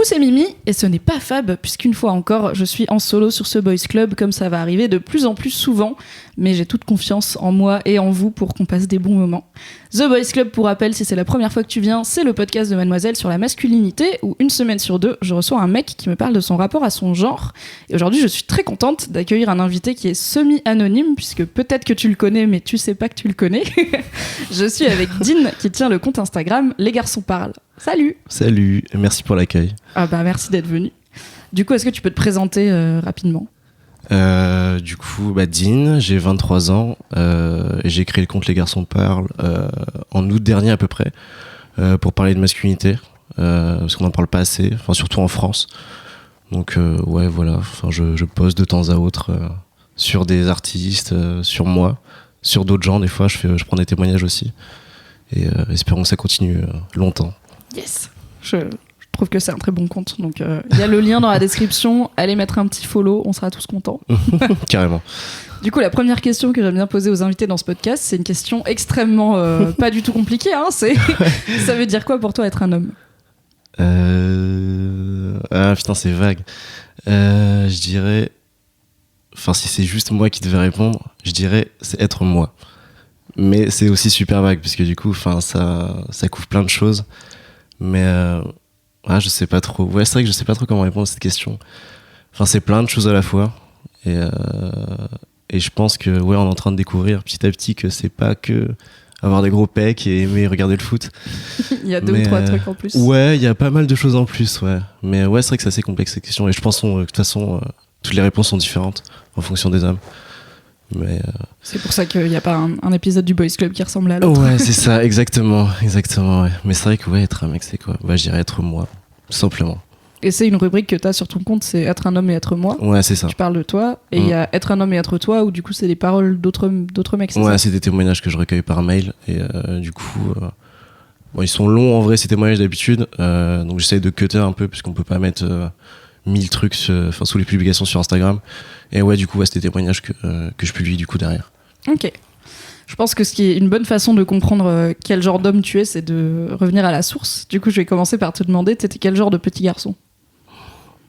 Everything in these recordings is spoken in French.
c'est Mimi, et ce n'est pas Fab, puisqu'une fois encore, je suis en solo sur ce Boys Club, comme ça va arriver de plus en plus souvent, mais j'ai toute confiance en moi et en vous pour qu'on passe des bons moments. The Boys Club, pour rappel, si c'est la première fois que tu viens, c'est le podcast de Mademoiselle sur la masculinité, où une semaine sur deux, je reçois un mec qui me parle de son rapport à son genre. Et aujourd'hui, je suis très contente d'accueillir un invité qui est semi-anonyme, puisque peut-être que tu le connais, mais tu sais pas que tu le connais. Je suis avec Dean, qui tient le compte Instagram Les Garçons Parlent. Salut. Salut, merci pour l'accueil. Ah bah merci d'être venu. Du coup, est-ce que tu peux te présenter rapidement ? Dean, j'ai 23 ans et j'ai créé le compte Les Garçons Parlent en août dernier à peu près pour parler de masculinité parce qu'on n'en parle pas assez, enfin surtout en France. Donc je poste de temps à autre sur des artistes, sur moi, sur d'autres gens. Des fois, je prends des témoignages aussi et espérons que ça continue longtemps. Yes. Je trouve que c'est un très bon compte. Donc, il y a le lien dans la description. Allez mettre un petit follow, on sera tous contents. Carrément. Du coup, la première question que j'aime bien poser aux invités dans ce podcast, c'est une question extrêmement pas du tout compliquée. Hein, ça veut dire quoi pour toi être un homme ? C'est vague. Je dirais... Enfin, si c'est juste moi qui devais répondre, je dirais c'est être moi. Mais c'est aussi super vague, parce que du coup, ça couvre plein de choses. Mais je sais pas trop. Ouais, c'est vrai que je sais pas trop comment répondre à cette question. Enfin, c'est plein de choses à la fois. Et je pense que on est en train de découvrir petit à petit que c'est pas que avoir des gros pecs et aimer regarder le foot. Il y a deux ou trois trucs en plus. Ouais, il y a pas mal de choses en plus, ouais. Mais ouais, c'est vrai que c'est assez complexe cette question. Et je pense que de toute façon, toutes les réponses sont différentes en fonction des hommes. Mais c'est pour ça qu'il n'y a pas un épisode du Boys Club qui ressemble à l'autre. Ouais, c'est ça, exactement, ouais. Mais c'est vrai que être un mec, c'est quoi ? Je dirais être moi, tout simplement. Et c'est une rubrique que tu as sur ton compte, c'est être un homme et être moi. Ouais, c'est ça. Tu parles de toi, et il y a être un homme et être toi, où du coup c'est des paroles d'autres mecs, c'est ça ? C'est des témoignages que je recueille par mail, et du coup, ils sont longs en vrai ces témoignages d'habitude, donc j'essaye de cutter un peu, puisqu'on peut pas mettre 1000 trucs sous les publications sur Instagram. Et du coup, c'est des témoignages que je publie du coup derrière. Ok. Je pense que ce qui est une bonne façon de comprendre quel genre d'homme tu es, c'est de revenir à la source. Du coup, je vais commencer par te demander, t'étais quel genre de petit garçon ?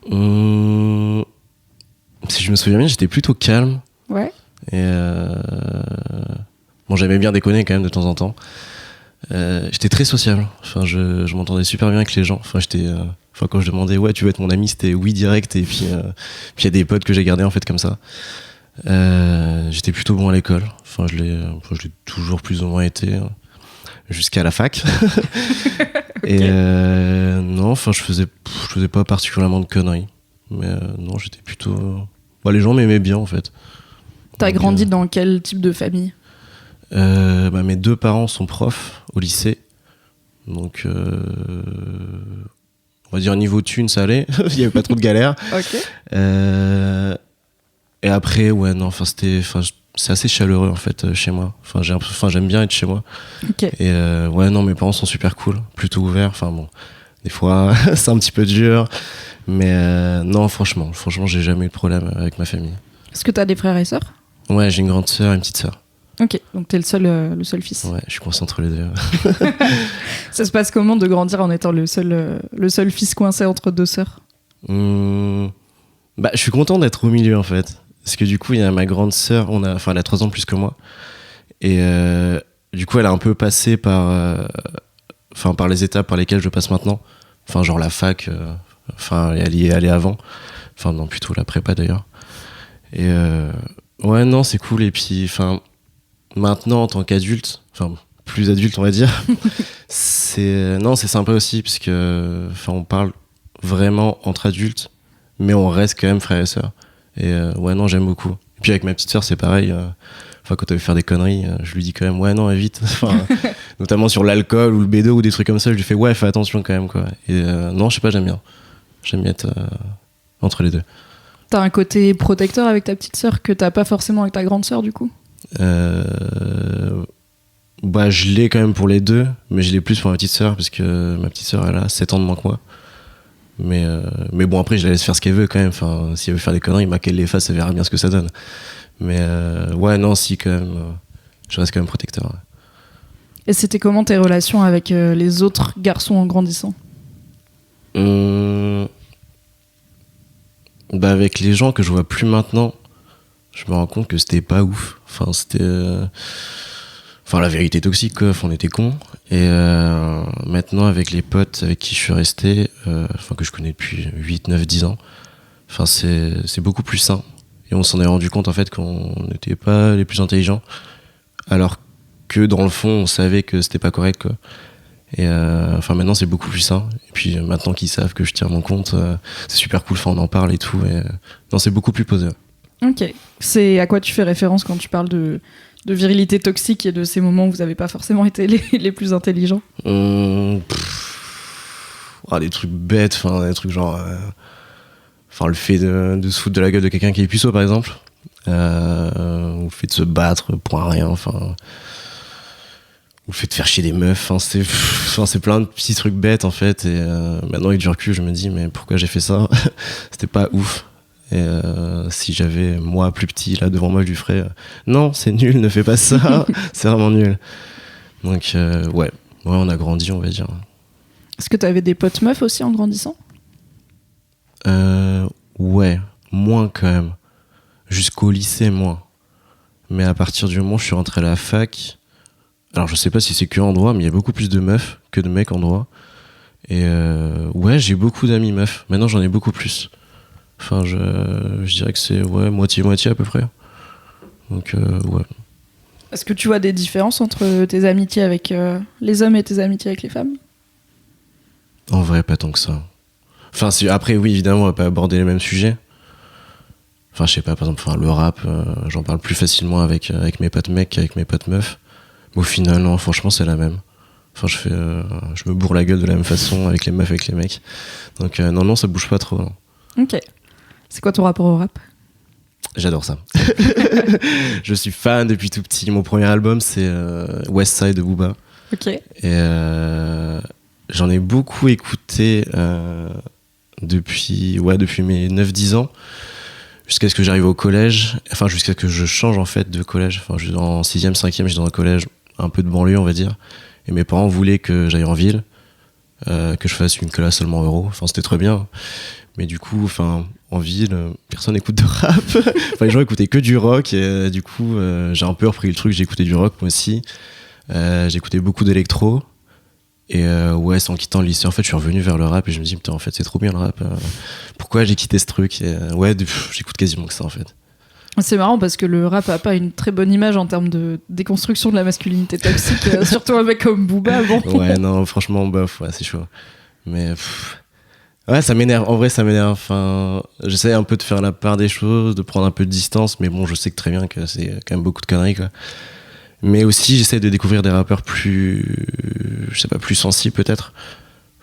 Si je me souviens bien, j'étais plutôt calme. Ouais. Et j'aimais bien déconner quand même de temps en temps. J'étais très sociable. Enfin, je m'entendais super bien avec les gens. Enfin, quand je demandais tu veux être mon ami, c'était oui direct. Et puis il y a des potes que j'ai gardés en fait comme ça. J'étais plutôt bon à l'école. Enfin, je l'ai toujours plus ou moins été jusqu'à la fac. Okay. Et je faisais pas particulièrement de conneries. Mais non, j'étais plutôt... les gens m'aimaient bien en fait. T'as grandi dans quel type de famille ? Mes deux parents sont profs au lycée. Donc... on va dire niveau thune, ça allait. Il y avait pas trop de galères. Ok. Et après, c'est assez chaleureux en fait chez moi. J'aime bien être chez moi. Okay. Et mes parents sont super cool, plutôt ouverts. Des fois c'est un petit peu dur, mais non, franchement, j'ai jamais eu de problème avec ma famille. Est-ce que t'as des frères et sœurs ? Ouais, j'ai une grande sœur et une petite sœur. Ok, donc t'es le seul fils. Ouais, je suis coincé entre les deux. Ça se passe comment de grandir en étant le seul fils coincé entre deux sœurs ? Je suis content d'être au milieu en fait. Parce que du coup, il y a ma grande sœur, elle a 3 ans plus que moi. Et du coup, elle a un peu passé par les étapes par lesquelles je passe maintenant. Enfin, genre la fac, elle y est allée avant. Enfin, non, plutôt la prépa d'ailleurs. Et c'est cool. Et puis, maintenant, en tant qu'adulte, plus adulte, on va dire, c'est sympa aussi, parce que on parle vraiment entre adultes, mais on reste quand même frères et sœurs. Et j'aime beaucoup. Et puis avec ma petite sœur, c'est pareil. Quand elle veut faire des conneries, je lui dis quand même, évite. Notamment sur l'alcool ou le bédo ou des trucs comme ça, je lui fais, fais attention quand même, quoi. Et je sais pas, j'aime bien. J'aime bien être entre les deux. T'as un côté protecteur avec ta petite sœur que t'as pas forcément avec ta grande sœur, du coup ? Je l'ai quand même pour les deux, mais je l'ai plus pour ma petite sœur, parce que ma petite sœur, elle a 7 ans de moins que moi. Mais bon, après, je la laisse faire ce qu'elle veut quand même. Si elle veut faire des conneries, qu'elle les fasse, elle verra bien ce que ça donne. Mais quand même, je reste quand même protecteur. Ouais. Et c'était comment tes relations avec les autres garçons en grandissant ? Bah, avec les gens que je vois plus maintenant, je me rends compte que c'était pas ouf. Enfin, c'était. Enfin, la vérité toxique, quoi. Enfin, on était cons. Et maintenant, avec les potes avec qui je suis resté, que je connais depuis 8, 9, 10 ans, enfin, c'est beaucoup plus sain. Et on s'en est rendu compte, en fait, qu'on n'était pas les plus intelligents. Alors que, dans le fond, on savait que c'était pas correct, quoi. Et maintenant, c'est beaucoup plus sain. Et puis, maintenant qu'ils savent que je tiens mon compte, c'est super cool. Enfin, on en parle et tout. Et, non, c'est beaucoup plus posé. Ok. C'est à quoi tu fais référence quand tu parles de virilité toxique et de ces moments où vous n'avez pas forcément été les plus intelligents? Des trucs bêtes, des trucs genre... le fait de se foutre de la gueule de quelqu'un qui est puceau, par exemple. Ou le fait de se battre pour un rien, ou le fait de faire chier des meufs. C'est plein de petits trucs bêtes, en fait. Et maintenant, avec du recul, je me dis, mais pourquoi j'ai fait ça? C'était pas ouf. Et si j'avais moi plus petit là devant moi, je lui ferais non, c'est nul, ne fais pas ça, c'est vraiment nul. Donc ouais, on a grandi, on va dire. Est-ce que t'avais des potes meufs aussi en grandissant? Ouais, moins quand même. Jusqu'au lycée, moins. Mais à partir du moment où je suis rentré à la fac, alors je sais pas si c'est que en droit, mais il y a beaucoup plus de meufs que de mecs en droit. Et ouais, j'ai beaucoup d'amis meufs. Maintenant, j'en ai beaucoup plus. Enfin, je dirais que c'est moitié-moitié à peu près. Donc, ouais. Est-ce que tu vois des différences entre tes amitiés avec les hommes et tes amitiés avec les femmes? En vrai, pas tant que ça. Enfin, après, oui, évidemment, on va pas aborder les mêmes sujets. Enfin, je sais pas, par exemple, le rap, j'en parle plus facilement avec mes potes mecs qu'avec mes potes meufs. Mais au final, non, franchement, c'est la même. Enfin, je me bourre la gueule de la même façon avec les meufs, avec les mecs. Donc, non, ça bouge pas trop. Non. Ok. C'est quoi ton rapport au rap? J'adore ça. Je suis fan depuis tout petit. Mon premier album, c'est West Side de Booba. Ok. Et j'en ai beaucoup écouté depuis mes 9-10 ans, jusqu'à ce que j'arrive au collège. Enfin, jusqu'à ce que je change en fait de collège. Enfin, en 6e, 5e, j'étais dans un collège un peu de banlieue, on va dire. Et mes parents voulaient que j'aille en ville, que je fasse une classe seulement euro. Enfin, c'était très bien. Mais du coup, en ville, personne n'écoute de rap. Les gens écoutaient que du rock. Et du coup, j'ai un peu repris le truc. J'ai écouté du rock, moi aussi. J'ai écouté beaucoup d'électro. Et ouais, en quittant le lycée, en fait, je suis revenu vers le rap. Et je me dis, putain, en fait, c'est trop bien le rap. Pourquoi j'ai quitté ce truc? Et j'écoute quasiment que ça, en fait. C'est marrant parce que le rap a pas une très bonne image en termes de déconstruction de la masculinité toxique. Surtout un mec comme Booba. Bon. Ouais, non, franchement, bof, ouais, c'est chaud. Mais... ouais, ça m'énerve. En vrai, ça m'énerve. Enfin, j'essaie un peu de faire la part des choses, de prendre un peu de distance, mais bon, je sais que très bien que c'est quand même beaucoup de conneries, quoi. Mais aussi, j'essaie de découvrir des rappeurs plus sensibles, peut-être.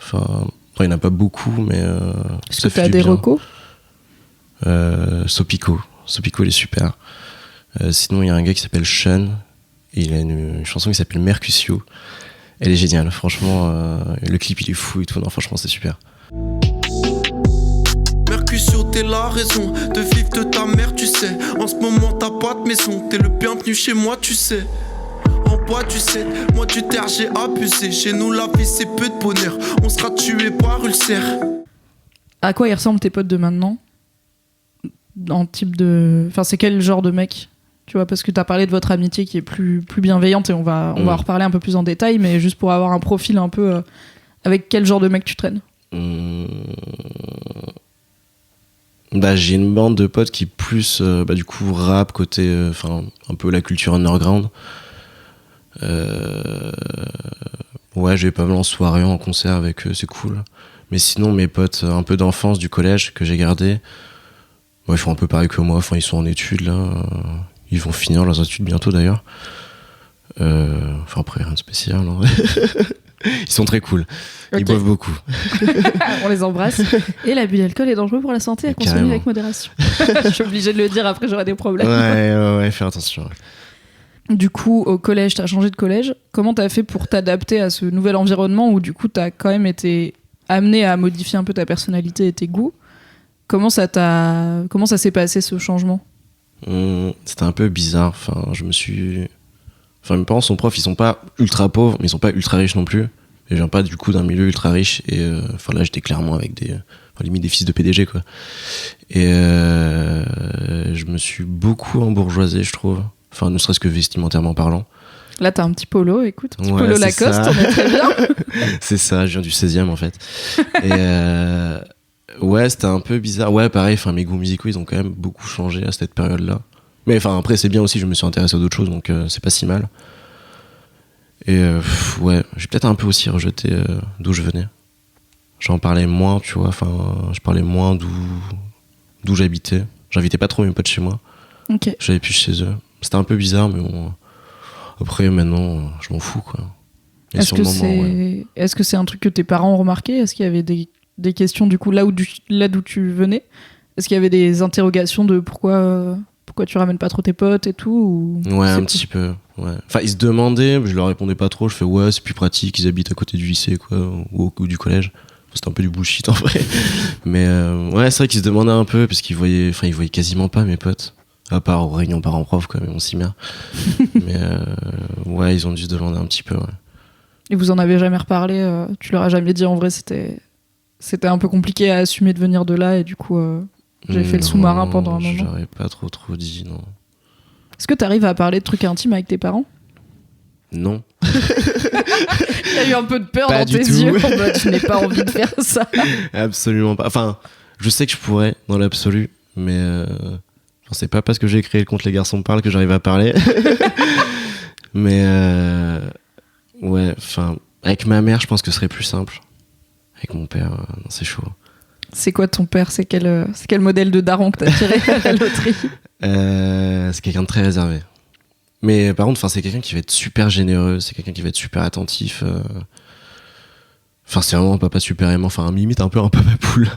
Enfin, il n'y en a pas beaucoup, mais... Est-ce que tu as des recos? Sopico, il est super. Sinon, il y a un gars qui s'appelle Sean, et il a une chanson qui s'appelle Mercutio. Elle est géniale, franchement. Le clip, il est fou et tout. Non, franchement, c'est super. Mercutio, t'es la raison de vivre de ta mère, tu sais. En ce moment, t'as pas de maison, t'es le bienvenu chez moi, tu sais. En bois, tu sais, moi du terre, j'ai abusé. Chez nous, la vie, c'est peu de bonheur. On sera tué par ulcère. À quoi ils ressemblent tes potes de maintenant? En type de... Enfin, c'est quel genre de mec? Tu vois, parce que t'as parlé de votre amitié qui est plus bienveillante et on va en reparler un peu plus en détail, mais juste pour avoir un profil un peu... avec quel genre de mec tu traînes? J'ai une bande de potes qui plus du coup rap côté un peu la culture underground. Ouais, je vais pas mal en soirée, en concert avec eux, c'est cool. Mais sinon, mes potes un peu d'enfance du collège que j'ai gardé, ils font un peu pareil que moi. Ils sont en études là, ils vont finir leurs études bientôt d'ailleurs. Après, rien de spécial. Hein. Ils sont très cool. Okay. Ils boivent beaucoup. On les embrasse. Et l'abus d'alcool est dangereux pour la santé, à consommer avec modération. Je suis obligée de le dire, après j'aurai des problèmes. Ouais, faire attention. Du coup, au collège, t'as changé de collège. Comment t'as fait pour t'adapter à ce nouvel environnement où du coup t'as quand même été amené à modifier un peu ta personnalité et tes goûts? Comment ça s'est passé ce changement? C'était un peu bizarre. Mes parents sont profs, ils sont pas ultra pauvres, mais ils sont pas ultra riches non plus. Et je viens pas du coup d'un milieu ultra riche. Et là, j'étais clairement avec des enfin, limite des fils de PDG, quoi. Et je me suis beaucoup embourgeoisé, je trouve. Enfin, ne serait-ce que vestimentairement parlant. Là, t'as un petit polo, écoute. Petit Ouais, polo c'est Lacoste, ça. on est très bien. C'est ça, je viens du 16e, en fait. Et ouais, c'était un peu bizarre. Ouais, pareil, enfin, mes goûts musicaux, ils ont quand même beaucoup changé à cette période-là. Mais enfin, après, c'est bien aussi, je me suis intéressé à d'autres choses, donc c'est pas si mal. Et ouais, j'ai peut-être un peu aussi rejeté d'où je venais. J'en parlais moins, tu vois, enfin, je parlais moins d'où j'habitais. J'invitais pas trop mes potes chez moi. Ok. J'allais plus chez eux. C'était un peu bizarre, mais bon. Après, maintenant, je m'en fous, quoi. Et Est-ce sur que le moment, ouais. Est-ce que c'est un truc que tes parents ont remarqué? Est-ce qu'il y avait des questions, du coup, là d'où tu venais? Est-ce qu'il y avait des interrogations de pourquoi tu ramènes pas trop tes potes et tout ou... Ouais, c'est un tout petit peu. Ouais. Enfin, ils se demandaient, mais je leur répondais pas trop. Je fais ouais, c'est plus pratique, ils habitent à côté du lycée, quoi, ou du collège. C'était un peu du bullshit en vrai. Mais ouais, c'est vrai qu'ils se demandaient un peu, parce qu'ils voyaient quasiment pas mes potes. À part aux réunions parents-prof, quoi, mais on s'y met. Mais ouais, ils ont dû se demander un petit peu, ouais. Et vous en avez jamais reparlé? Tu leur as jamais dit en vrai c'était un peu compliqué à assumer de venir de là et du coup j'ai fait le sous-marin pendant un moment. J'aurais pas trop dit, non. Est-ce que t'arrives à parler de trucs intimes avec tes parents? Non. Il y a eu un peu de peur Pas dans du tes tout. yeux en mode je n'ai pas envie de faire ça. Absolument pas. Enfin, je sais que je pourrais, dans l'absolu, mais c'est pas parce que j'ai créé le compte Les Garçons Parlent que j'arrive à parler. Mais ouais, enfin, avec ma mère, je pense que ce serait plus simple. Avec mon père, non, c'est chaud. C'est quoi ton père? C'est quel modèle de daron que t'as tiré à la loterie? C'est quelqu'un de très réservé. Mais par contre, c'est quelqu'un qui va être super généreux, c'est quelqu'un qui va être super attentif. Enfin, c'est vraiment un papa super aimant, enfin, limite un peu un papa poule.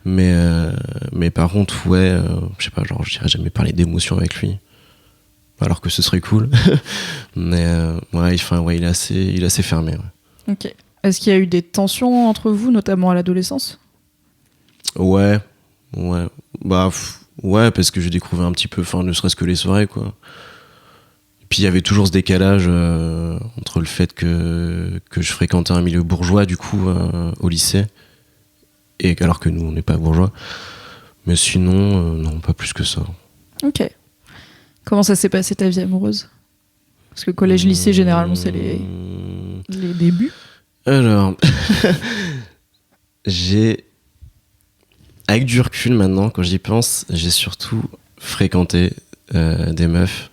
Mais par contre, ouais, je sais pas, genre, je dirais jamais parler d'émotions avec lui. Alors que ce serait cool. Mais ouais, il est assez fermé. Ouais. Ok. Est-ce qu'il y a eu des tensions entre vous, notamment à l'adolescence? Ouais. Bah, ouais, parce que j'ai découvert un petit peu, enfin, ne serait-ce que les soirées, quoi. Et puis il y avait toujours ce décalage entre le fait que je fréquentais un milieu bourgeois, du coup, au lycée, et alors que nous, on n'est pas bourgeois. Mais sinon, non, pas plus que ça. Ok. Comment ça s'est passé ta vie amoureuse? Parce que collège-lycée, généralement, c'est les débuts. Alors, avec du recul maintenant, quand j'y pense, j'ai surtout fréquenté des meufs.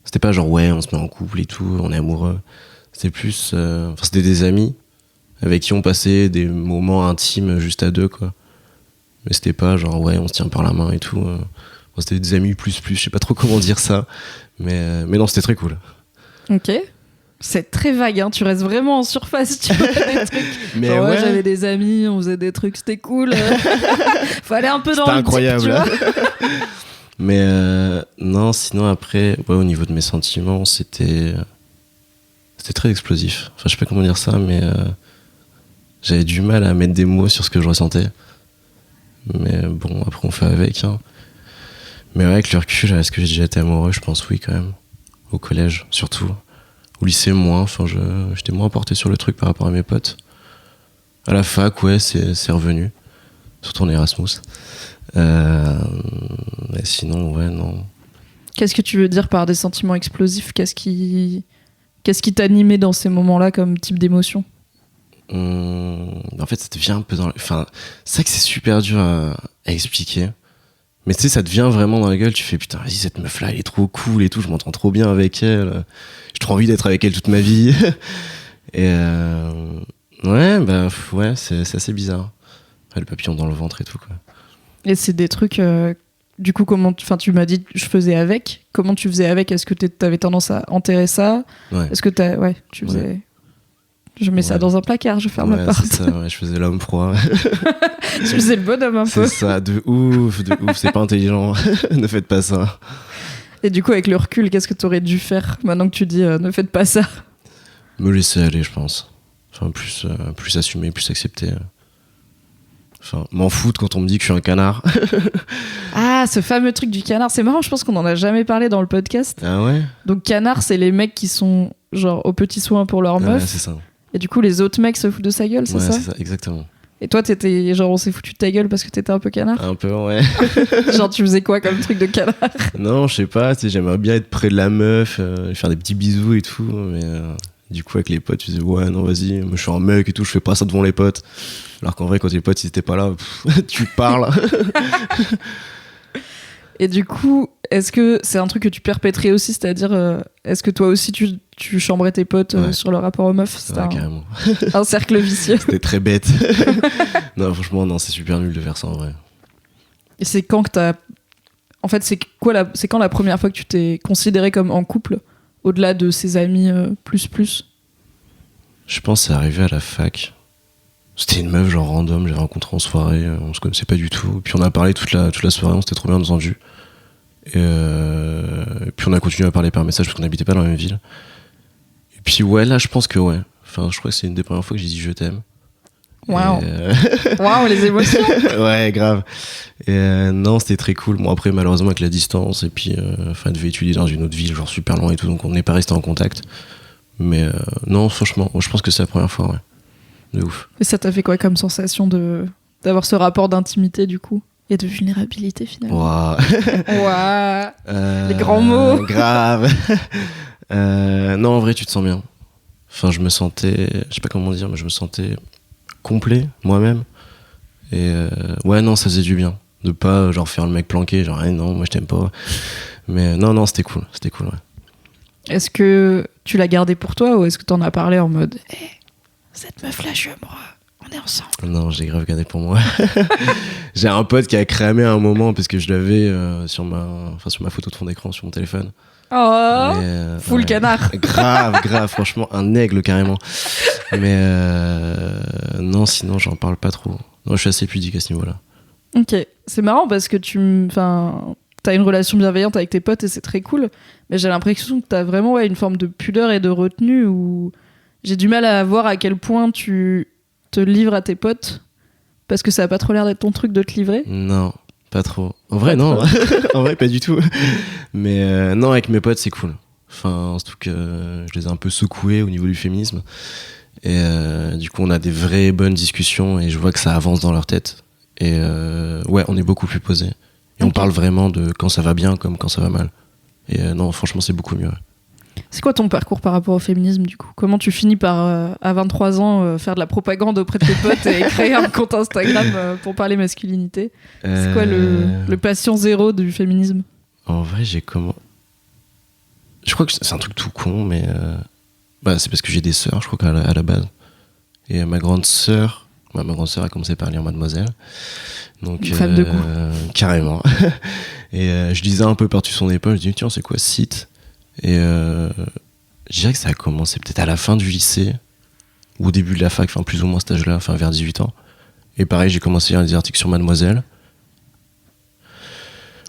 C'était pas genre ouais, on se met en couple et tout, on est amoureux. C'était plus, c'était des amis avec qui on passait des moments intimes juste à deux, quoi. Mais c'était pas genre ouais, on se tient par la main et tout. C'était des amis plus, je sais pas trop comment dire ça. Mais non, c'était très cool. Ok. C'est très vague, hein. Tu restes vraiment en surface, tu vois, des trucs. Mais genre, ouais, j'avais des amis, on faisait des trucs, c'était cool. Fallait un peu dans c'était le incroyable. deep, tu vois. Mais non, sinon après, ouais, au niveau de mes sentiments, c'était très explosif. Enfin, je sais pas comment dire ça, mais j'avais du mal à mettre des mots sur ce que je ressentais. Mais bon, après on fait avec, hein. Mais ouais, avec le recul, est-ce que j'ai déjà été amoureux? Je pense oui, quand même. Au collège, surtout. Au lycée, moins. Enfin, j'étais moins porté sur le truc par rapport à mes potes. À la fac, ouais, c'est revenu. Surtout en Erasmus. Mais sinon, ouais, non. Qu'est-ce que tu veux dire par des sentiments explosifs? Qu'est-ce qui t'animait dans ces moments-là comme type d'émotion? En fait, ça devient un peu dans... Enfin, c'est vrai que c'est super dur à expliquer. Mais tu sais, ça te vient vraiment dans la gueule. Tu fais putain, vas-y, cette meuf-là, elle est trop cool et tout. Je m'entends trop bien avec elle. J'ai trop envie d'être avec elle toute ma vie. Et ouais, bah ouais, c'est assez bizarre. Enfin, le papillon dans le ventre et tout, quoi. Et c'est des trucs... du coup, tu m'as dit je faisais avec. Comment tu faisais avec? Est-ce que t'avais tendance à enterrer ça? Ouais. Est-ce que tu faisais... Ouais. Je mets ça dans un placard, je ferme la porte. C'est ça, ouais, je faisais l'homme proie. Je faisais le bonhomme un peu. C'est ça, de ouf, c'est pas intelligent. Ne faites pas ça. Et du coup, avec le recul, qu'est-ce que t'aurais dû faire maintenant que tu dis ne faites pas ça? Me laisser aller, je pense. Enfin, plus assumer, plus accepter. Enfin, m'en foutre quand on me dit que je suis un canard. Ah, ce fameux truc du canard, c'est marrant, je pense qu'on en a jamais parlé dans le podcast. Ah ouais? Donc canard, c'est les mecs qui sont genre aux petits soins pour leur meuf. Ouais, c'est ça. Et du coup, les autres mecs se foutent de sa gueule, c'est ça? C'est ça, exactement. Et toi, t'étais genre, on s'est foutu de ta gueule parce que t'étais un peu canard? Un peu, ouais. Genre, tu faisais quoi comme truc de canard? Non, je sais pas, tu sais, j'aimerais bien être près de la meuf, faire des petits bisous et tout, mais du coup, avec les potes, tu disais, ouais, non, vas-y, moi je suis un mec et tout, je fais pas ça devant les potes. Alors qu'en vrai, quand tes potes, ils étaient pas là, tu parles. Et du coup, est-ce que c'est un truc que tu perpétrais aussi? C'est-à-dire, est-ce que toi aussi, tu chambrais tes potes sur le rapport aux meufs? C'était carrément. un cercle vicieux. C'était très bête. Non, franchement, non, c'est super nul de faire ça en vrai. Et c'est quand que t'as... En fait, c'est quand la première fois que tu t'es considéré comme en couple, au-delà de ses amis plus? Je pense que c'est arrivé à la fac. C'était une meuf genre random, j'avais rencontré en soirée, on se connaissait pas du tout. Puis on a parlé toute la soirée, on s'était trop bien entendu. Et puis on a continué à parler par message parce qu'on n'habitait pas dans la même ville. Et puis ouais, là je pense que ouais. Enfin, je crois que c'est une des premières fois que j'ai dit je t'aime. Waouh. Waouh, les émotions. Ouais, grave. Et non, c'était très cool. Bon, après, malheureusement, avec la distance, et puis, elle devait étudier dans une autre ville, genre super loin et tout, donc on n'est pas resté en contact. Mais non, franchement, je pense que c'est la première fois, ouais. De ouf. Et ça t'a fait quoi comme sensation d'avoir ce rapport d'intimité, du coup? Et de vulnérabilité, finalement. Waouh. Waouh. Les grands mots. Grave. Non, en vrai, tu te sens bien. Enfin, je me sentais, je sais pas comment dire, mais je me sentais complet, moi-même. Et ouais, non, ça faisait du bien. De pas, genre, faire le mec planqué, genre, non, moi, je t'aime pas. Mais non, c'était cool, ouais. Est-ce que tu l'as gardé pour toi ou est-ce que t'en as parlé en mode cette meuf-là, on est ensemble? Non, j'ai grave gardé pour moi. J'ai un pote qui a cramé à un moment parce que je l'avais sur ma photo de fond d'écran sur mon téléphone. Oh, full ouais, canard. Grave, franchement, un aigle carrément. Mais non, sinon, j'en parle pas trop. Non, je suis assez pudique à ce niveau-là. Ok, c'est marrant parce que t'as une relation bienveillante avec tes potes et c'est très cool, mais j'ai l'impression que t'as vraiment une forme de pudeur et de retenue où j'ai du mal à voir à quel point tu te livres à tes potes parce que ça a pas trop l'air d'être ton truc de te livrer. Non, pas trop. En vrai, non. En vrai, pas du tout. Mais non, avec mes potes, c'est cool. Enfin, surtout que je les ai un peu secoués au niveau du féminisme. Et du coup, on a des vraies bonnes discussions et je vois que ça avance dans leur tête. Et ouais, on est beaucoup plus posés. Et on parle vraiment de quand ça va bien comme quand ça va mal. Et non, franchement, c'est beaucoup mieux. C'est quoi ton parcours par rapport au féminisme, du coup? Comment tu finis par, à 23 ans, faire de la propagande auprès de tes potes et créer un compte Instagram pour parler masculinité? C'est quoi le patient zéro du féminisme? En vrai, je crois que c'est un truc tout con, mais c'est parce que j'ai des sœurs, je crois qu'à la base. Et ma grande sœur a commencé par lire Mademoiselle. Donc, une femme de goût. Carrément. Et je lisais un peu par-dessus son épaule, je dis tiens, c'est quoi ce site? Et je dirais que ça a commencé peut-être à la fin du lycée ou au début de la fac, enfin plus ou moins cet âge-là, enfin vers 18 ans. Et pareil, j'ai commencé à lire des articles sur Mademoiselle.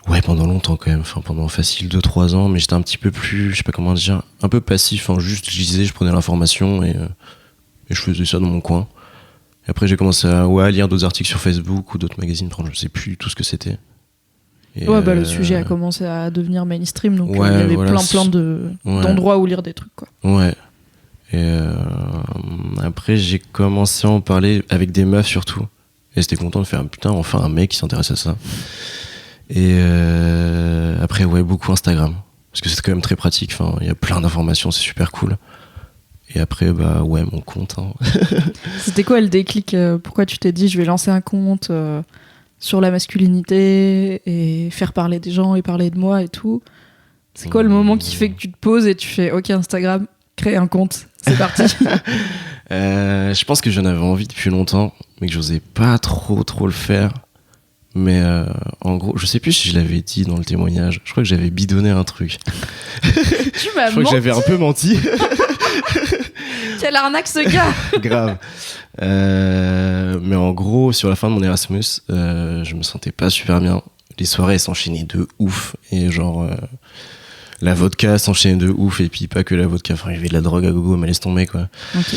Ouais, pendant longtemps quand même, enfin pendant facile 2-3 ans, mais j'étais un petit peu plus, je sais pas comment dire, un peu passif, hein, juste je lisais, je prenais l'information et je faisais ça dans mon coin. Et après j'ai commencé à lire d'autres articles sur Facebook ou d'autres magazines, je sais plus tout ce que c'était. Et le sujet a commencé à devenir mainstream, donc il y avait plein d'endroits où lire des trucs, quoi. Ouais. Et après j'ai commencé à en parler avec des meufs surtout. Et j'étais content de faire enfin un mec qui s'intéresse à ça. Et après beaucoup Instagram. Parce que c'est quand même très pratique, enfin il y a plein d'informations, c'est super cool. Et après mon compte. Hein. C'était quoi le déclic? Pourquoi tu t'es dit je vais lancer un compte sur la masculinité et faire parler des gens et parler de moi et tout? C'est quoi le moment qui fait que tu te poses et tu fais ok, Instagram, crée un compte, c'est parti? Je pense que j'en avais envie depuis longtemps, mais que j'osais pas trop le faire. Mais en gros, je sais plus si je l'avais dit dans le témoignage, je crois que j'avais bidonné un truc. Tu m'as Je crois que j'avais un peu menti. Quelle arnaque, ce gars! Grave. Mais en gros, sur la fin de mon Erasmus, je me sentais pas super bien. Les soirées s'enchaînaient de ouf. Et genre, la vodka s'enchaînait de ouf. Et puis pas que la vodka, enfin, il y avait de la drogue à gogo, mais laisse tomber, quoi. Okay.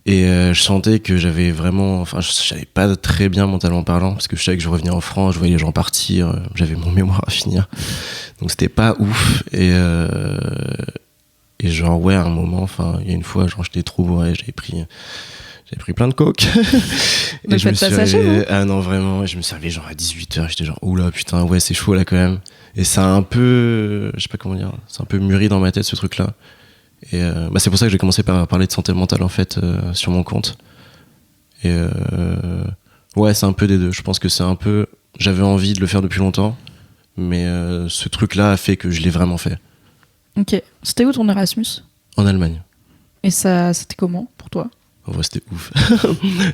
Et je sentais que j'avais vraiment... Enfin, j'allais pas très bien mentalement parlant, parce que je savais que je revenais en France, je voyais les gens partir, j'avais mon mémoire à finir. Donc c'était pas ouf. Et genre, à un moment, enfin, il y a une fois, genre, j'étais trop bourré, J'avais pris plein de coke. Ne faites pas ça chez vous. Ah non, vraiment. Et je me suis réveillé genre à 18h. J'étais genre, oula, putain, ouais, c'est chaud là quand même. Et ça a un peu, je sais pas comment dire, c'est un peu mûri dans ma tête ce truc-là. Et c'est pour ça que j'ai commencé par parler de santé mentale en fait sur mon compte. Et ouais, c'est un peu des deux. Je pense que c'est un peu, j'avais envie de le faire depuis longtemps, mais ce truc-là a fait que je l'ai vraiment fait. Ok. C'était où ton Erasmus ? En Allemagne. Et ça, c'était comment pour toi ? En vrai, c'était ouf.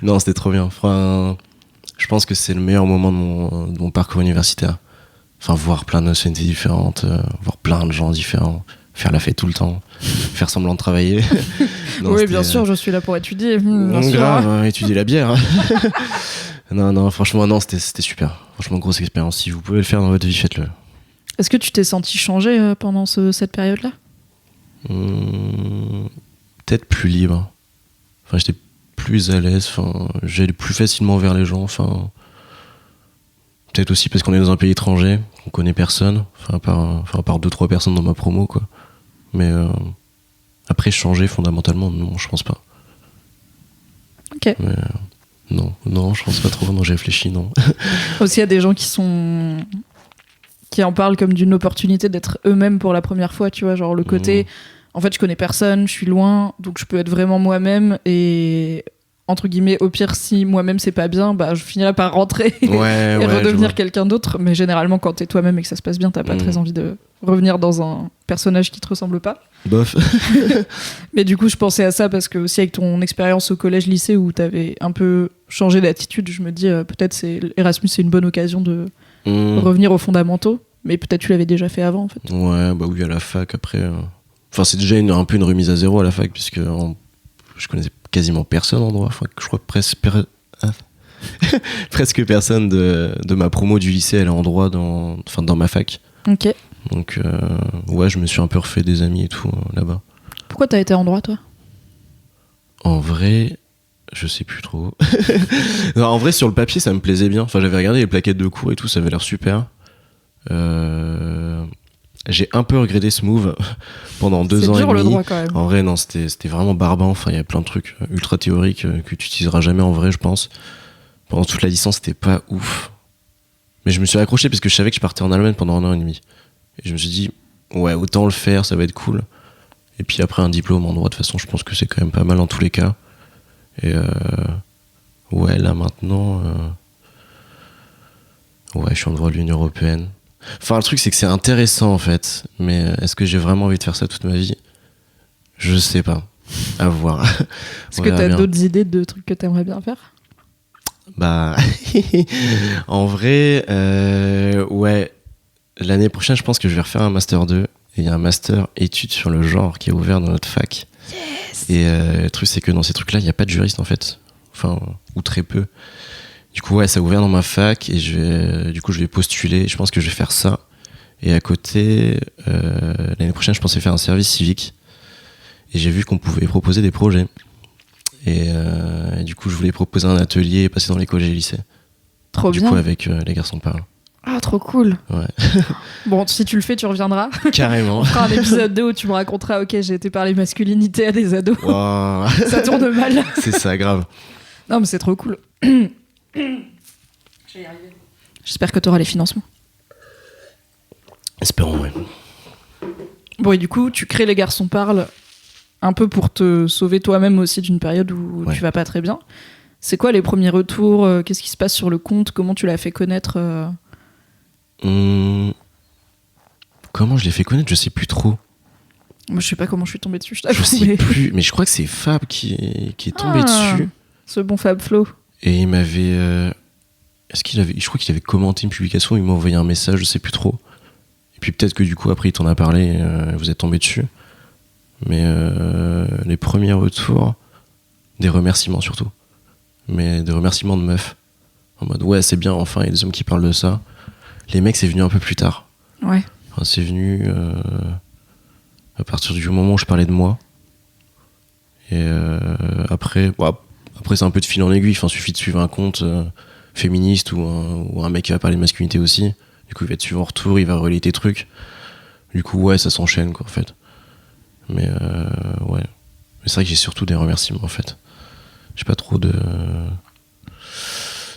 Non, c'était trop bien. Enfin, je pense que c'est le meilleur moment de mon parcours universitaire. Enfin, voir plein de nationalités différentes, voir plein de gens différents, faire la fête tout le temps, faire semblant de travailler. Non, oui, bien sûr, je suis là pour étudier. Grave, étudier la bière. Non, franchement, non, c'était super. Franchement, grosse expérience. Si vous pouvez le faire dans votre vie, faites-le. Est-ce que tu t'es senti changé pendant cette période-là ? Peut-être plus libre. Enfin, j'étais plus à l'aise. Enfin, j'allais plus facilement vers les gens. Enfin, peut-être aussi parce qu'on est dans un pays étranger, qu'on connaît personne. Enfin, à part 2-3 personnes dans ma promo, quoi. Mais après, changer fondamentalement, non, je pense pas. Ok. Mais, non, je pense pas trop. Non, j'ai réfléchi, non. Aussi, il y a des gens qui en parlent comme d'une opportunité d'être eux-mêmes pour la première fois, tu vois, genre le côté, en fait, je connais personne, je suis loin, donc je peux être vraiment moi-même et entre guillemets, au pire, si moi-même c'est pas bien, bah je finirai par rentrer et redevenir quelqu'un d'autre. Mais généralement, quand t'es toi-même et que ça se passe bien, t'as pas très envie de revenir dans un personnage qui te ressemble pas. Bof. Mais du coup, je pensais à ça parce que aussi avec ton expérience au collège-lycée où t'avais un peu changé d'attitude, je me dis peut-être Erasmus, c'est une bonne occasion de revenir aux fondamentaux. Mais peut-être tu l'avais déjà fait avant, en fait. Ouais, bah oui, à la fac, après... Enfin, c'est déjà un peu une remise à zéro à la fac, puisque je connaissais quasiment personne en droit. Enfin, je crois que presque personne de ma promo du lycée elle est en droit dans ma fac. Ok. Donc ouais, je me suis un peu refait des amis et tout là-bas. Pourquoi t'as été en droit, toi ? En vrai, je sais plus trop. Non, en vrai, sur le papier, ça me plaisait bien. Enfin, j'avais regardé les plaquettes de cours et tout, ça avait l'air super. J'ai un peu regretté ce move pendant 2 ans et demi. C'est dur le droit quand même. En vrai, non, c'était vraiment barbant. Enfin, il y a plein de trucs ultra théoriques que tu utiliseras jamais en vrai, je pense. Pendant toute la licence, c'était pas ouf. Mais je me suis accroché parce que je savais que je partais en Allemagne pendant 1 an et demi. Et je me suis dit, ouais, autant le faire, ça va être cool. Et puis après, un diplôme en droit, de toute façon, je pense que c'est quand même pas mal dans tous les cas. Et ouais, là maintenant, ouais, je suis en droit de l'Union Européenne. Enfin, le truc, c'est que c'est intéressant en fait, mais est-ce que j'ai vraiment envie de faire ça toute ma vie ? Je sais pas. À voir. Est-ce que t'as d'autres idées de trucs que t'aimerais bien faire ? Bah, en vrai, ouais. L'année prochaine, je pense que je vais refaire un Master 2. Et il y a un Master études sur le genre qui est ouvert dans notre fac. Yes. Et le truc, c'est que dans ces trucs-là, il n'y a pas de juriste en fait. Enfin, ou très peu. Du coup, ouais, ça a ouvert dans ma fac et je vais postuler. Je pense que je vais faire ça. Et à côté, l'année prochaine, je pensais faire un service civique. Et j'ai vu qu'on pouvait proposer des projets. Et du coup, je voulais proposer un atelier et passer dans les collèges et lycées. Trop bien. Du coup, avec Les Garçons Parlent. Ah, trop cool. Ouais. Bon, si tu le fais, tu reviendras. Carrément. On fera un épisode 2 où tu me raconteras, ok, j'ai été parler masculinité à des ados. Wow. Ça tourne mal. C'est ça, grave. Non, mais c'est trop cool. Je vais y arriver. J'espère que tu auras les financements. Espérons, ouais. Bon, et du coup, tu crées Les Garçons Parlent un peu pour te sauver toi-même aussi d'une période où tu vas pas très bien. C'est quoi les premiers retours ? Qu'est-ce qui se passe sur le compte ? Comment tu l'as fait connaître ? Comment je l'ai fait connaître ? Je sais plus trop. Moi, je sais pas comment je suis tombée dessus. Je sais plus, mais je crois que c'est Fab qui est tombé dessus. Ce bon Fab Flo. Et il m'avait... je crois qu'il avait commenté une publication, il m'a envoyé un message, je sais plus trop. Et puis peut-être que du coup, après, il t'en a parlé, vous êtes tombé dessus. Mais les premiers retours, des remerciements surtout. Mais des remerciements de meufs. En mode, ouais, c'est bien, enfin, il y a des hommes qui parlent de ça. Les mecs, c'est venu un peu plus tard. Ouais. Enfin, c'est venu à partir du moment où je parlais de moi. Et après c'est un peu de fil en aiguille. Enfin, il suffit de suivre un compte féministe ou un mec qui va parler de masculinité aussi. Du coup, il va te suivre en retour, il va relayer tes trucs. Du coup, ouais, ça s'enchaîne, quoi, en fait. Mais ouais. Mais c'est vrai que j'ai surtout des remerciements, en fait. j'ai pas trop de...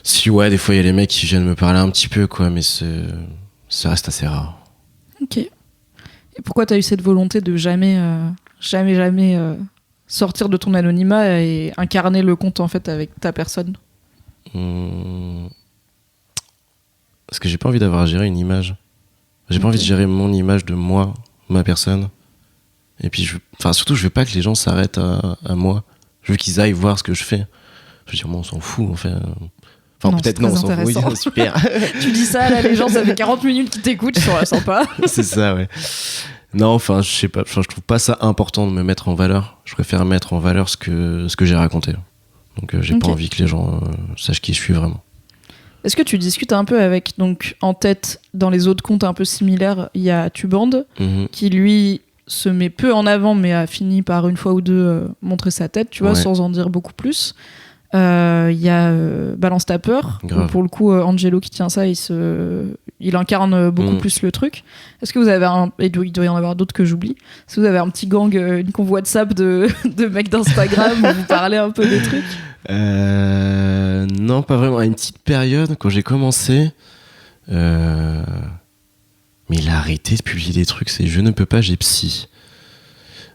Si, ouais, des fois, il y a les mecs qui viennent me parler un petit peu, quoi, mais ça reste assez rare. Ok. Et pourquoi t'as eu cette volonté de jamais sortir de ton anonymat et incarner le compte, en fait, avec ta personne? Parce que j'ai pas envie d'avoir à gérer une image. J'ai pas envie de gérer mon image de moi, ma personne. Et puis, surtout, je veux pas que les gens s'arrêtent à moi. Je veux qu'ils aillent voir ce que je fais. Je veux dire, moi, on s'en fout, en fait. Enfin, Non, peut-être c'est non, on très s'en fout. intéressant. Oui, super. Tu dis ça, là, les gens, ça fait 40 minutes qu'ils t'écoutent, ils sont là sympas. C'est ça, ouais. Non, enfin, je sais pas. Enfin, je trouve pas ça important de me mettre en valeur. Je préfère mettre en valeur ce que j'ai raconté. Donc, j'ai pas envie que les gens sachent qui je suis vraiment. Est-ce que tu discutes un peu avec, donc, en tête, dans les autres comptes un peu similaires, il y a Tuband, qui, lui, se met peu en avant, mais a fini par une fois ou deux montrer sa tête, tu vois, sans en dire beaucoup plus. Il y a Balance ta peur, où pour le coup Angelo qui tient ça, il incarne beaucoup plus le truc. Est-ce que vous avez et il doit y en avoir d'autres que j'oublie, est-ce que vous avez un petit gang, une convoi de sap de mecs d'Instagram où vous parlez un peu des trucs? Non, pas vraiment. À une petite période, quand j'ai commencé, mais il a arrêté de publier des trucs, c'est Je ne peux pas, j'ai psy.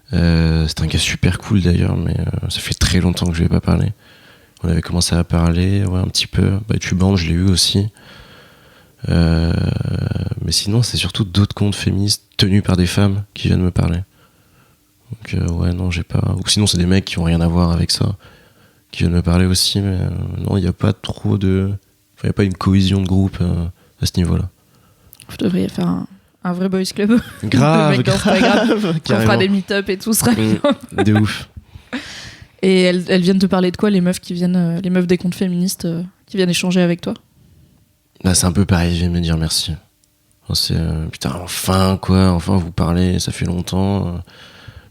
C'est un gars super cool d'ailleurs, mais ça fait très longtemps que je lui ai pas parlé. On avait commencé à parler, ouais, un petit peu. Tuband, je l'ai eu aussi. Mais sinon, c'est surtout d'autres comptes féministes tenus par des femmes qui viennent me parler. Donc, ouais, non, j'ai pas. Ou sinon, c'est des mecs qui ont rien à voir avec ça, qui viennent me parler aussi. Mais non, il n'y a pas trop de. Enfin, il n'y a pas une cohésion de groupe à ce niveau-là. Vous devriez faire un vrai boys club. Grave, de mecs d'Instagram. On fera des meet-up et tout, ce sera bien. De ouf. Et elles viennent te parler de quoi, les meufs les meufs des comptes féministes qui viennent échanger avec toi? C'est un peu pareil, ils viennent me dire merci. Enfin, c'est putain, enfin vous parlez, ça fait longtemps.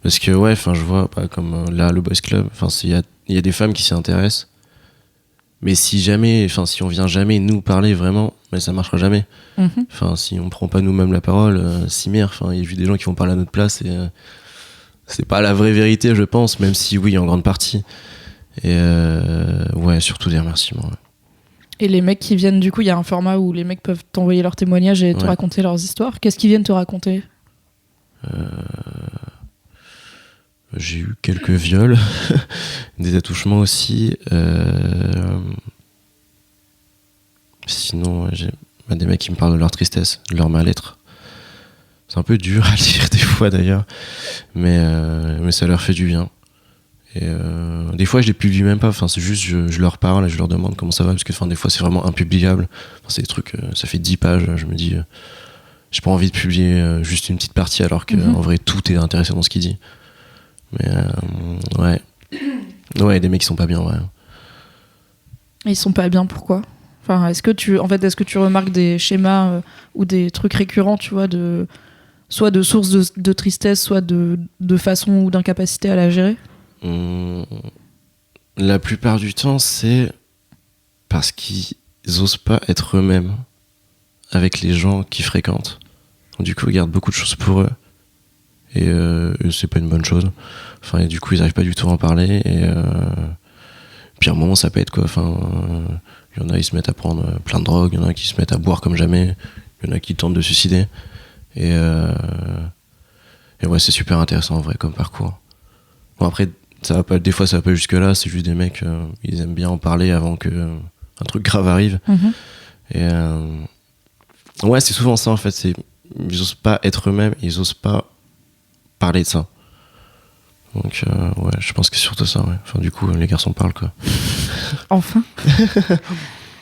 Parce que ouais, je vois pas comme là le boys club. Enfin, il y a des femmes qui s'y intéressent. Mais si on vient jamais nous parler vraiment, mais ça marchera jamais. Enfin, si on prend pas nous-mêmes la parole, il y a juste des gens qui vont parler à notre place et c'est pas la vraie vérité, je pense, même si oui, en grande partie. Et ouais, surtout des remerciements. Ouais. Et les mecs qui viennent, du coup, il y a un format où les mecs peuvent t'envoyer leurs témoignages et te raconter leurs histoires. Qu'est-ce qu'ils viennent te raconter? J'ai eu quelques viols, des attouchements aussi. Sinon, j'ai des mecs qui me parlent de leur tristesse, de leur mal-être. C'est un peu dur à lire des fois d'ailleurs, mais ça leur fait du bien. Et des fois je les publie même pas, c'est juste je leur parle et je leur demande comment ça va, parce que des fois c'est vraiment impubliable. C'est des trucs, ça fait 10 pages, je me dis j'ai pas envie de publier juste une petite partie alors qu'en vrai tout est intéressant dans ce qu'il dit. Mais ouais, des mecs qui sont pas bien, ouais. Et ils sont pas bien, pourquoi? Enfin, est-ce que tu remarques des schémas ou des trucs récurrents, tu vois, soit de sources de tristesse, soit de façon ou d'incapacité à la gérer? La plupart du temps, c'est parce qu'ils osent pas être eux-mêmes avec les gens qu'ils fréquentent. Donc, du coup, ils gardent beaucoup de choses pour eux. Et c'est pas une bonne chose. Et du coup, ils arrivent pas du tout à en parler. Et puis à un moment, ça peut être quoi. Il y en a, ils se mettent à prendre plein de drogue. Il y en a qui se mettent à boire comme jamais. Il y en a qui tentent de se suicider. Et ouais, c'est super intéressant en vrai comme parcours. Bon, après, des fois ça va pas jusque là, c'est juste des mecs, ils aiment bien en parler avant que un truc grave arrive. Et ouais, c'est souvent ça en fait, ils osent pas être eux-mêmes, ils osent pas parler de ça. Donc ouais, je pense que c'est surtout ça, ouais. Du coup, les garçons parlent quoi. Enfin.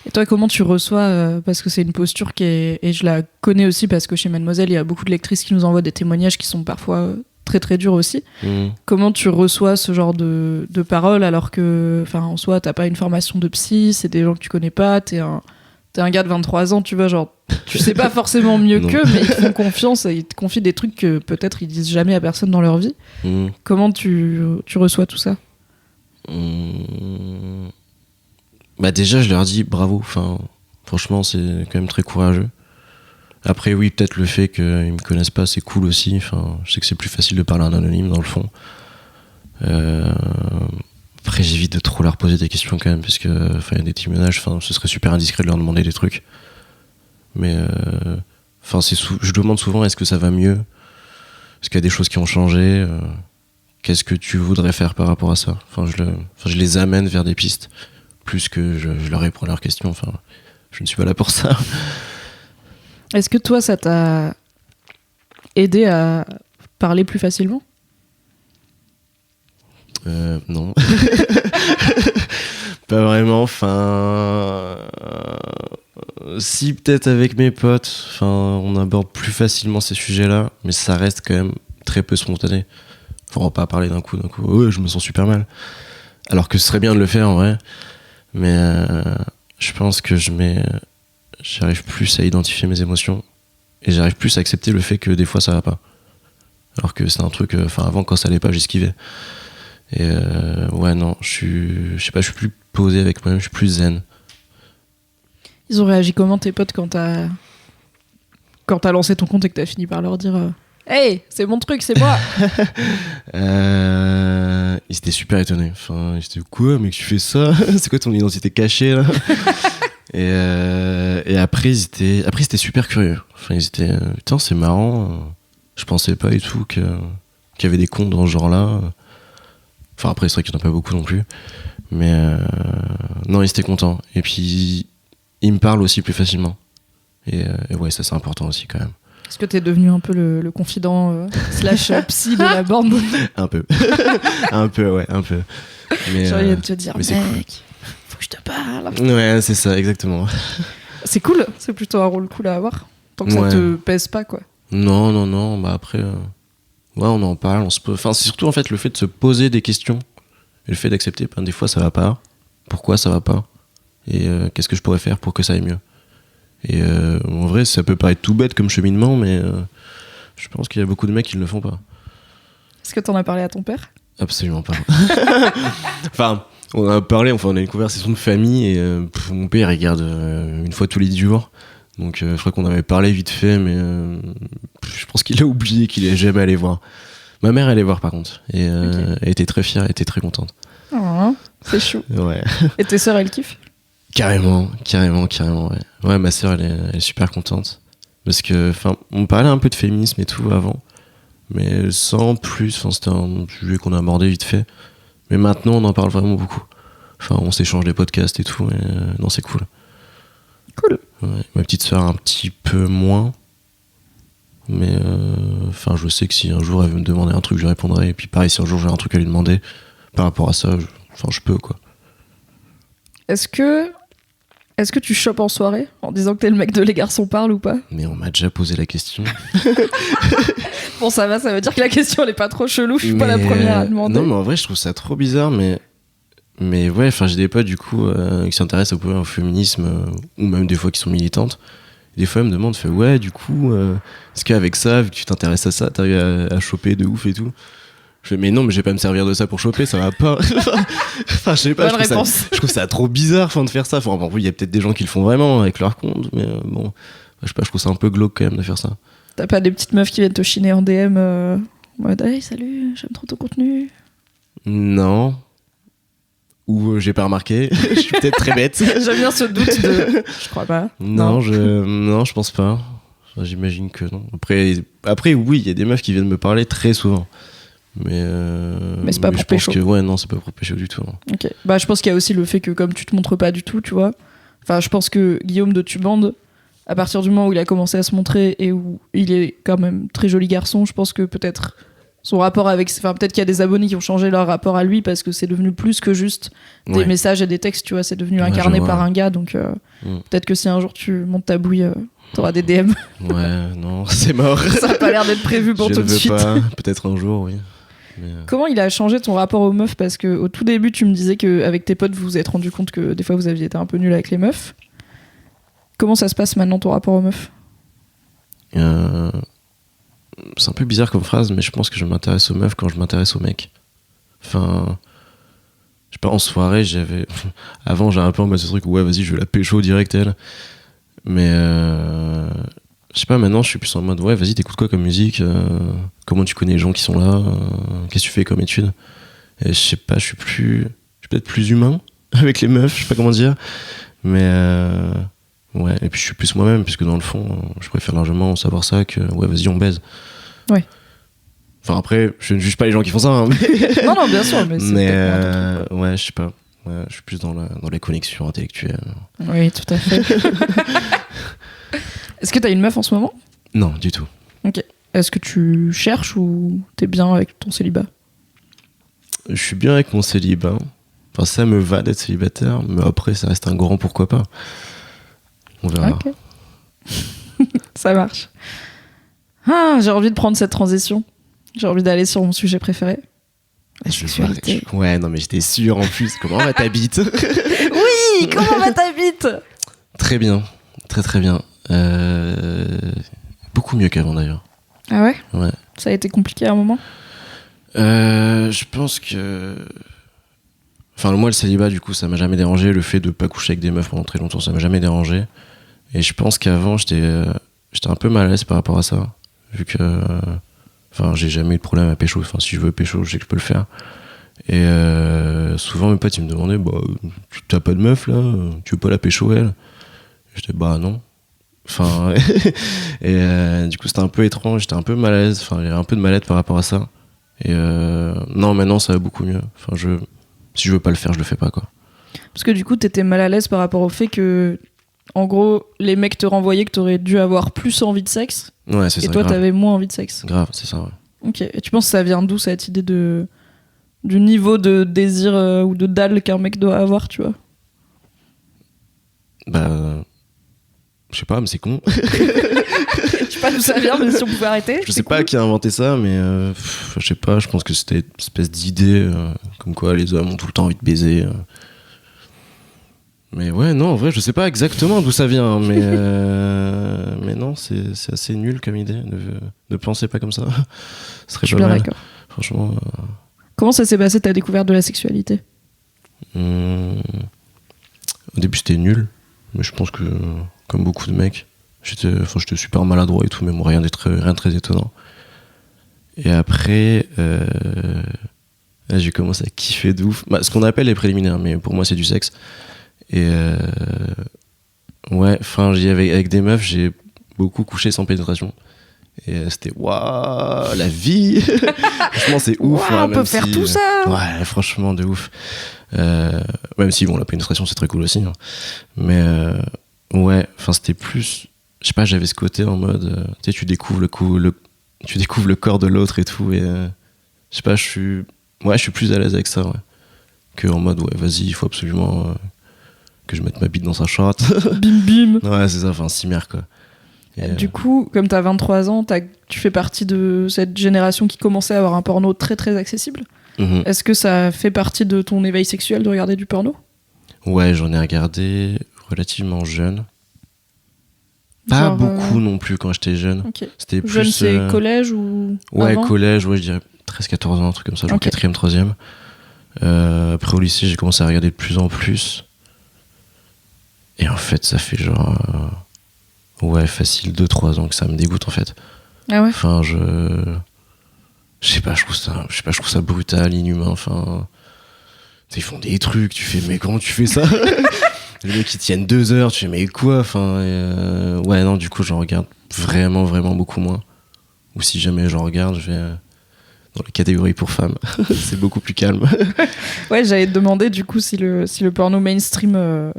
Et toi, comment tu reçois, parce que c'est une posture et je la connais aussi parce que chez Mademoiselle, il y a beaucoup de lectrices qui nous envoient des témoignages qui sont parfois très très durs aussi. Comment tu reçois ce genre de paroles alors que, en soi, t'as pas une formation de psy, c'est des gens que tu connais pas, t'es un gars de 23 ans, tu vois, genre, tu sais pas forcément mieux qu'eux, mais ils te font confiance et ils te confient des trucs que peut-être ils disent jamais à personne dans leur vie. Comment tu reçois tout ça? Déjà, je leur dis bravo, franchement, c'est quand même très courageux. Après, oui, peut-être le fait qu'ils me connaissent pas, c'est cool aussi. Je sais que c'est plus facile de parler à un anonyme, dans le fond. Après, j'évite de trop leur poser des questions quand même, parce que y a des petits ménages, ce serait super indiscret de leur demander des trucs. Mais je demande souvent est-ce que ça va mieux ? Est-ce qu'il y a des choses qui ont changé ? Qu'est-ce que tu voudrais faire par rapport à ça ? Je les amène vers des pistes, plus que je leur réponds à leurs questions. Je ne suis pas là pour ça. Est-ce que toi, ça t'a aidé à parler plus facilement ? Non. Pas vraiment. Si, peut-être avec mes potes, on aborde plus facilement ces sujets-là, mais ça reste quand même très peu spontané. On va pas parler d'un coup, ouais, je me sens super mal. Alors que ce serait bien de le faire en vrai, mais je pense que j'arrive plus à identifier mes émotions et j'arrive plus à accepter le fait que des fois ça va pas. Alors que c'est un truc, avant quand ça allait pas, j'esquivais. Et ouais, non, je sais pas, je suis plus posé avec moi-même, je suis plus zen. Ils ont réagi comment tes potes quand t'as lancé ton compte et que t'as fini par leur dire hey, c'est mon truc, c'est moi. Ils étaient super étonnés. Ils étaient quoi, mec, tu fais ça? C'est quoi ton identité cachée là? Et après ils étaient super curieux. Ils étaient putain, c'est marrant. Je pensais pas et tout qu'il y avait des comptes dans ce genre-là. Après c'est vrai qu'il y en a pas beaucoup non plus. Mais non, ils étaient contents. Et puis ils me parlent aussi plus facilement. Et ouais, ça c'est important aussi quand même. Est-ce que t'es devenu un peu le confident / psy de la bande? Un peu. Un peu, ouais, un peu. Mais, genre, il vient de te dire, mec, cool. faut que je te parle. Ouais, c'est ça, exactement. C'est cool, c'est plutôt un rôle cool à avoir. Tant que ça te pèse pas, quoi. Non, après, ouais, on en parle, on se pose. C'est surtout en fait le fait de se poser des questions et le fait d'accepter, des fois ça va pas. Pourquoi ça va pas? Et qu'est-ce que je pourrais faire pour que ça aille mieux? Et en vrai, ça peut paraître tout bête comme cheminement, mais je pense qu'il y a beaucoup de mecs qui ne le font pas. Est-ce que t'en as parlé à ton père? Absolument pas. On a parlé, on a une conversation de famille et mon père il regarde une fois tous les 10 jours. Donc je crois qu'on avait parlé vite fait, mais je pense qu'il a oublié qu'il est jamais allé voir. Ma mère allait voir par contre. Et elle était très fière, elle était très contente. Oh, c'est chou. Ouais. Et tes sœurs, elles kiffent? Carrément, ouais. Ouais, ma sœur, elle est super contente. Parce que, on parlait un peu de féminisme et tout avant, mais sans plus. C'était un sujet qu'on a abordé vite fait. Mais maintenant, on en parle vraiment beaucoup. On s'échange des podcasts et tout, et non, c'est cool. Cool. Ouais. Ma petite sœur, un petit peu moins. Mais, je sais que si un jour elle veut me demander un truc, je lui répondrai. Et puis, pareil, si un jour j'ai un truc à lui demander, par rapport à ça, je peux, quoi. Est-ce que tu chopes en soirée en disant que t'es le mec de Les Garçons Parlent ou pas? Mais on m'a déjà posé la question. Bon, ça veut dire que la question elle est pas trop chelou, je suis pas la première à demander. Non, mais en vrai, je trouve ça trop bizarre, mais ouais, j'ai des potes du coup qui s'intéressent au féminisme ou même des fois qui sont militantes. Des fois, elles me demandent, ouais, du coup, est-ce qu'avec ça, vu que tu t'intéresses à ça, t'arrives à choper de ouf et tout? Je fais, mais non, mais je vais pas me servir de ça pour choper, ça va pas. Je sais pas, je trouve ça trop bizarre de faire ça. Oui, il y a peut-être des gens qui le font vraiment avec leur compte, mais bon, je sais pas, je trouve ça un peu glauque quand même de faire ça. T'as pas des petites meufs qui viennent te chiner en DM en mode hey, salut, j'aime trop ton contenu? Non. Ou j'ai pas remarqué, je suis peut-être très bête. J'aime bien ce doute de. Je crois pas. Non, je pense pas. J'imagine que non. Après, oui, il y a des meufs qui viennent me parler très souvent. Mais c'est pas pour pécho. Ouais, non, c'est pas pour pécho du tout. Non. Ok. Je pense qu'il y a aussi le fait que comme tu te montres pas du tout, tu vois. Je pense que Guillaume de Tubande, à partir du moment où il a commencé à se montrer et où il est quand même très joli garçon, je pense que peut-être son rapport avec... peut-être qu'il y a des abonnés qui ont changé leur rapport à lui parce que c'est devenu plus que juste des messages et des textes, tu vois. C'est devenu incarné par un gars, donc peut-être que si un jour tu montes ta bouille, t'auras des DM. Ouais, non, c'est mort. Ça a pas l'air d'être prévu pour tout de suite. Pas. Peut-être un jour, oui. Mais Comment il a changé ton rapport aux meufs? Parce qu'au tout début, tu me disais qu'avec tes potes, vous vous êtes rendu compte que des fois, vous aviez été un peu nul avec les meufs. Comment ça se passe maintenant, ton rapport aux meufs? C'est un peu bizarre comme phrase, mais je pense que je m'intéresse aux meufs quand je m'intéresse aux mecs. Je sais pas, en soirée, avant, j'avais un peu en mode ce truc où, ouais, vas-y, je vais la pécho direct, elle. Mais je sais pas, maintenant je suis plus en mode ouais, vas-y, t'écoutes quoi comme musique, comment tu connais les gens qui sont là, qu'est-ce que tu fais comme études? Et je sais pas, je suis suis peut-être plus humain avec les meufs, je sais pas comment dire. Mais ouais, et puis je suis plus moi-même, puisque dans le fond, je préfère largement savoir ça que ouais, vas-y, on baise. Ouais. Enfin, après, je ne juge pas les gens qui font ça. Hein, mais... non, bien sûr, mais c'est ouais, je sais pas. Ouais, je suis plus dans les connexions intellectuelles. Oui, tout à fait. Est-ce que t'as une meuf en ce moment ? Non, du tout. Ok. Est-ce que tu cherches ou t'es bien avec ton célibat ? Je suis bien avec mon célibat. Enfin, ça me va d'être célibataire, mais après, ça reste un grand pourquoi pas. On verra. Ok. Ça marche. Ah, j'ai envie de prendre cette transition. J'ai envie d'aller sur mon sujet préféré. La sexualité. Ouais, non, mais j'étais sûr en plus. Comment va ta bite ? Oui, comment va ta bite ? Très bien. Très, très bien. Beaucoup mieux qu'avant d'ailleurs. Ah ouais ? Ouais. Ça a été compliqué à un moment ? Je pense que... Enfin, moi, le célibat, du coup, ça m'a jamais dérangé. Le fait de pas coucher avec des meufs pendant très longtemps, ça m'a jamais dérangé. Et je pense qu'avant, j'étais un peu mal à l'aise par rapport à ça. Vu que... Enfin, j'ai jamais eu de problème à pécho. Enfin, si je veux pécho, je sais que je peux le faire. Et souvent, mes potes, ils me demandaient, bah, tu t'as pas de meuf, là ? Tu veux pas la pécho, elle ? J'étais, bah, non. Enfin... et du coup, c'était un peu étrange. J'étais un peu mal à l'aise. Enfin, j'avais un peu de mal-être par rapport à ça. Et non, maintenant, ça va beaucoup mieux. Enfin, si je veux pas le faire, je le fais pas, quoi. Parce que du coup, t'étais mal à l'aise par rapport au fait que, en gros, les mecs te renvoyaient que t'aurais dû avoir plus envie de sexe. Ouais, c'est ça. Et toi, grave. t'avais moins envie de sexe. Grave, c'est ça, ouais. Ok. Et tu penses que ça vient d'où, cette idée du niveau de désir ou de dalle qu'un mec doit avoir, tu vois ? Bah... Je sais pas, mais c'est con. Je sais pas d'où ça vient, mais si on pouvait arrêter. Je sais pas qui a inventé ça, mais je sais pas, je pense que c'était une espèce d'idée comme quoi les hommes ont tout le temps envie de baiser. Mais ouais, non, en vrai, je sais pas exactement d'où ça vient, mais non, c'est assez nul comme idée. Ne pensez pas comme ça. Ce serait Je suis pas bien mal. d'accord. Franchement. Comment ça s'est passé ta découverte de la sexualité ? Au début, c'était nul, mais je pense que, comme beaucoup de mecs, j'étais super maladroit et tout, mais bon, rien de très étonnant. Et après, là, j'ai commencé à kiffer de ouf. Bah, ce qu'on appelle les préliminaires, mais pour moi, c'est du sexe. Et ouais, enfin, avec des meufs, j'ai beaucoup couché sans pénétration. Et c'était waouh, la vie. Franchement, c'est ouf. Wow, on peut faire tout ça. Ouais, franchement, de ouf. Même si, bon, la pénétration, c'est très cool aussi. Hein. Mais ouais, enfin, c'était plus. Je sais pas, j'avais ce côté en mode. Tu sais, tu découvres le corps de l'autre et tout. Et je sais pas, je suis plus à l'aise avec ça, ouais. Que en mode, ouais, vas-y, il faut absolument que je mette ma bite dans sa chatte. Bim bim. Ouais, c'est ça, enfin, cimère, quoi. Et, du coup, comme t'as 23 ans, tu fais partie de cette génération qui commençait à avoir un porno très très accessible. Est-ce que ça fait partie de ton éveil sexuel de regarder du porno ? Ouais, j'en ai regardé relativement jeune. Pas Genre, beaucoup non plus quand j'étais jeune. Okay. C'était plus... Jeune, c'est collège ou ouais, avant ? collège, ouais, je dirais 13-14 ans, un truc comme ça, genre Okay. 4e, 3e. Après au lycée, j'ai commencé à regarder de plus en plus. Et en fait, ça fait genre... ouais, facile 2-3 ans que ça me dégoûte en fait. Ah ouais ? Enfin, je sais pas, je trouve ça brutal, inhumain, enfin... Ils font des trucs, tu fais, mais comment tu fais ça ? Les mecs, ils tiennent 2 heures, tu fais, mais quoi ? Enfin, ouais, non, du coup, j'en regarde vraiment, vraiment beaucoup moins. Ou si jamais j'en regarde, je vais dans la catégorie pour femmes. C'est beaucoup plus calme. Ouais, j'allais te demander, du coup, si le porno mainstream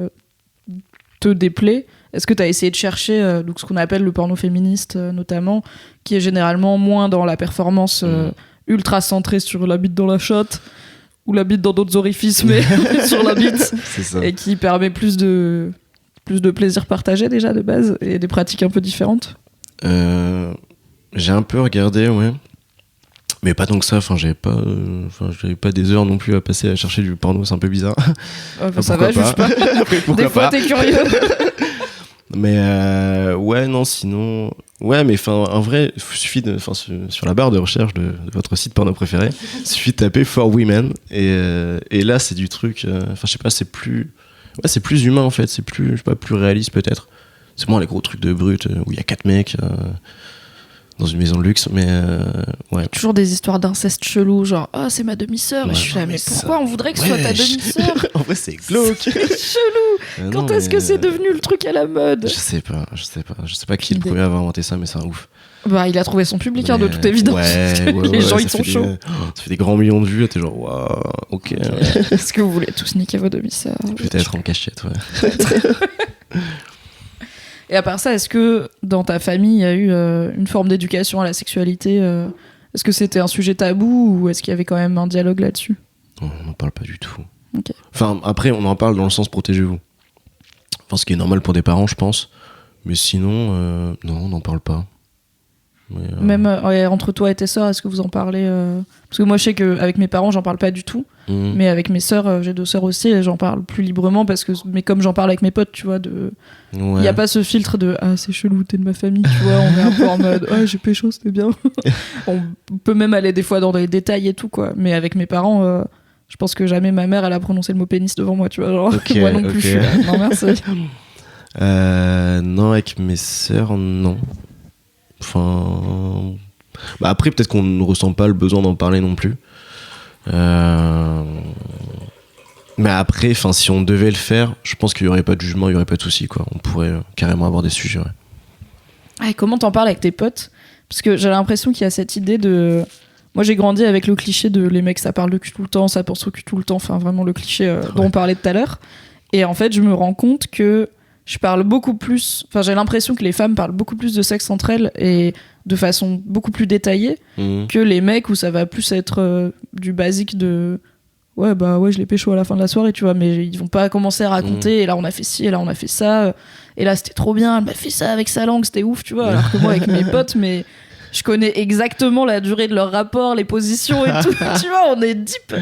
te déplaît. Est-ce que tu as essayé de chercher donc ce qu'on appelle le porno féministe, notamment, qui est généralement moins dans la performance ultra centrée sur la bite dans la chatte ou la bite dans d'autres orifices, mais sur la bite. C'est ça. Et qui permet plus de plaisir partagé déjà de base et des pratiques un peu différentes. J'ai un peu regardé, ouais. Mais pas tant que ça, enfin, j'avais pas des heures non plus à passer à chercher du porno, c'est un peu bizarre. Enfin, ça va, juge pas. Après, des fois, t'es curieux. Mais ouais, non, sinon... Ouais, mais en vrai, il suffit de... Sur la barre de recherche de votre site porno préféré, il suffit de taper For Women, et là, c'est du truc... Enfin, je sais pas, c'est plus... Ouais, c'est plus humain, en fait, c'est plus, je sais pas, plus réaliste, peut-être. C'est moins les gros trucs de brut, où il y a 4 mecs... dans une maison de luxe, mais ouais. Toujours des histoires d'inceste chelou, genre c'est ma demi-sœur. Ouais, Et je suis là, mais pourquoi on voudrait que ce soit ta demi-sœur? En vrai, c'est glauque. C'est chelou. Quand est-ce que c'est devenu le truc à la mode? Je sais pas qui est le premier à avoir inventé ça, mais c'est un ouf. Bah, il a trouvé son public, de toute évidence. Les gens, ils sont chauds. Ça fait des grands millions de vues, et t'es genre, waouh, ok. Est-ce que vous voulez tous niquer vos demi-sœurs? Peut-être en cachette, ouais. Et à part ça, est-ce que dans ta famille, il y a eu une forme d'éducation à la sexualité Est-ce que c'était un sujet tabou ou est-ce qu'il y avait quand même un dialogue là-dessus? On n'en parle pas du tout. Okay. Enfin, après, on en parle dans le sens protégez-vous. Enfin, ce qui est normal pour des parents, je pense. Mais sinon, non, on n'en parle pas. Mais, même entre toi et tes sœurs, est-ce que vous en parlez Parce que moi, je sais qu'avec mes parents, j'en parle pas du tout. Mais avec mes sœurs, j'ai 2 sœurs aussi, et j'en parle plus librement mais comme j'en parle avec mes potes, tu vois, il y a pas ce filtre de c'est chelou, t'es de ma famille, tu vois, on est un peu en mode j'ai pécho, c'était bien. On peut même aller des fois dans les détails et tout, quoi. Mais avec mes parents, je pense que jamais ma mère elle a prononcé le mot pénis devant moi, tu vois, genre moi non plus. Je suis là, non merci. Non, avec mes sœurs, non. Enfin, bah après peut-être qu'on ne ressent pas le besoin d'en parler non plus. Mais après, enfin, si on devait le faire, je pense qu'il y aurait pas de jugement, il y aurait pas de souci, quoi. On pourrait carrément avoir des sujets. Ouais. Et comment t'en parles avec tes potes? Parce que j'ai l'impression qu'il y a cette idée de. Moi, j'ai grandi avec le cliché de les mecs, ça parle de cul tout le temps, ça pense au cul tout le temps. Enfin, vraiment le cliché dont on parlait tout à l'heure. Et en fait, je me rends compte que je parle beaucoup plus. Enfin, j'ai l'impression que les femmes parlent beaucoup plus de sexe entre elles et de façon beaucoup plus détaillée que les mecs où ça va plus être du basique de. Ouais, je l'ai pécho à la fin de la soirée, tu vois, mais ils vont pas commencer à raconter, et là on a fait ci, et là on a fait ça, et là c'était trop bien, elle m'a fait ça avec sa langue, c'était ouf, tu vois, alors que moi avec mes potes, mais je connais exactement la durée de leur rapport, les positions et tout, tu vois, on est deep.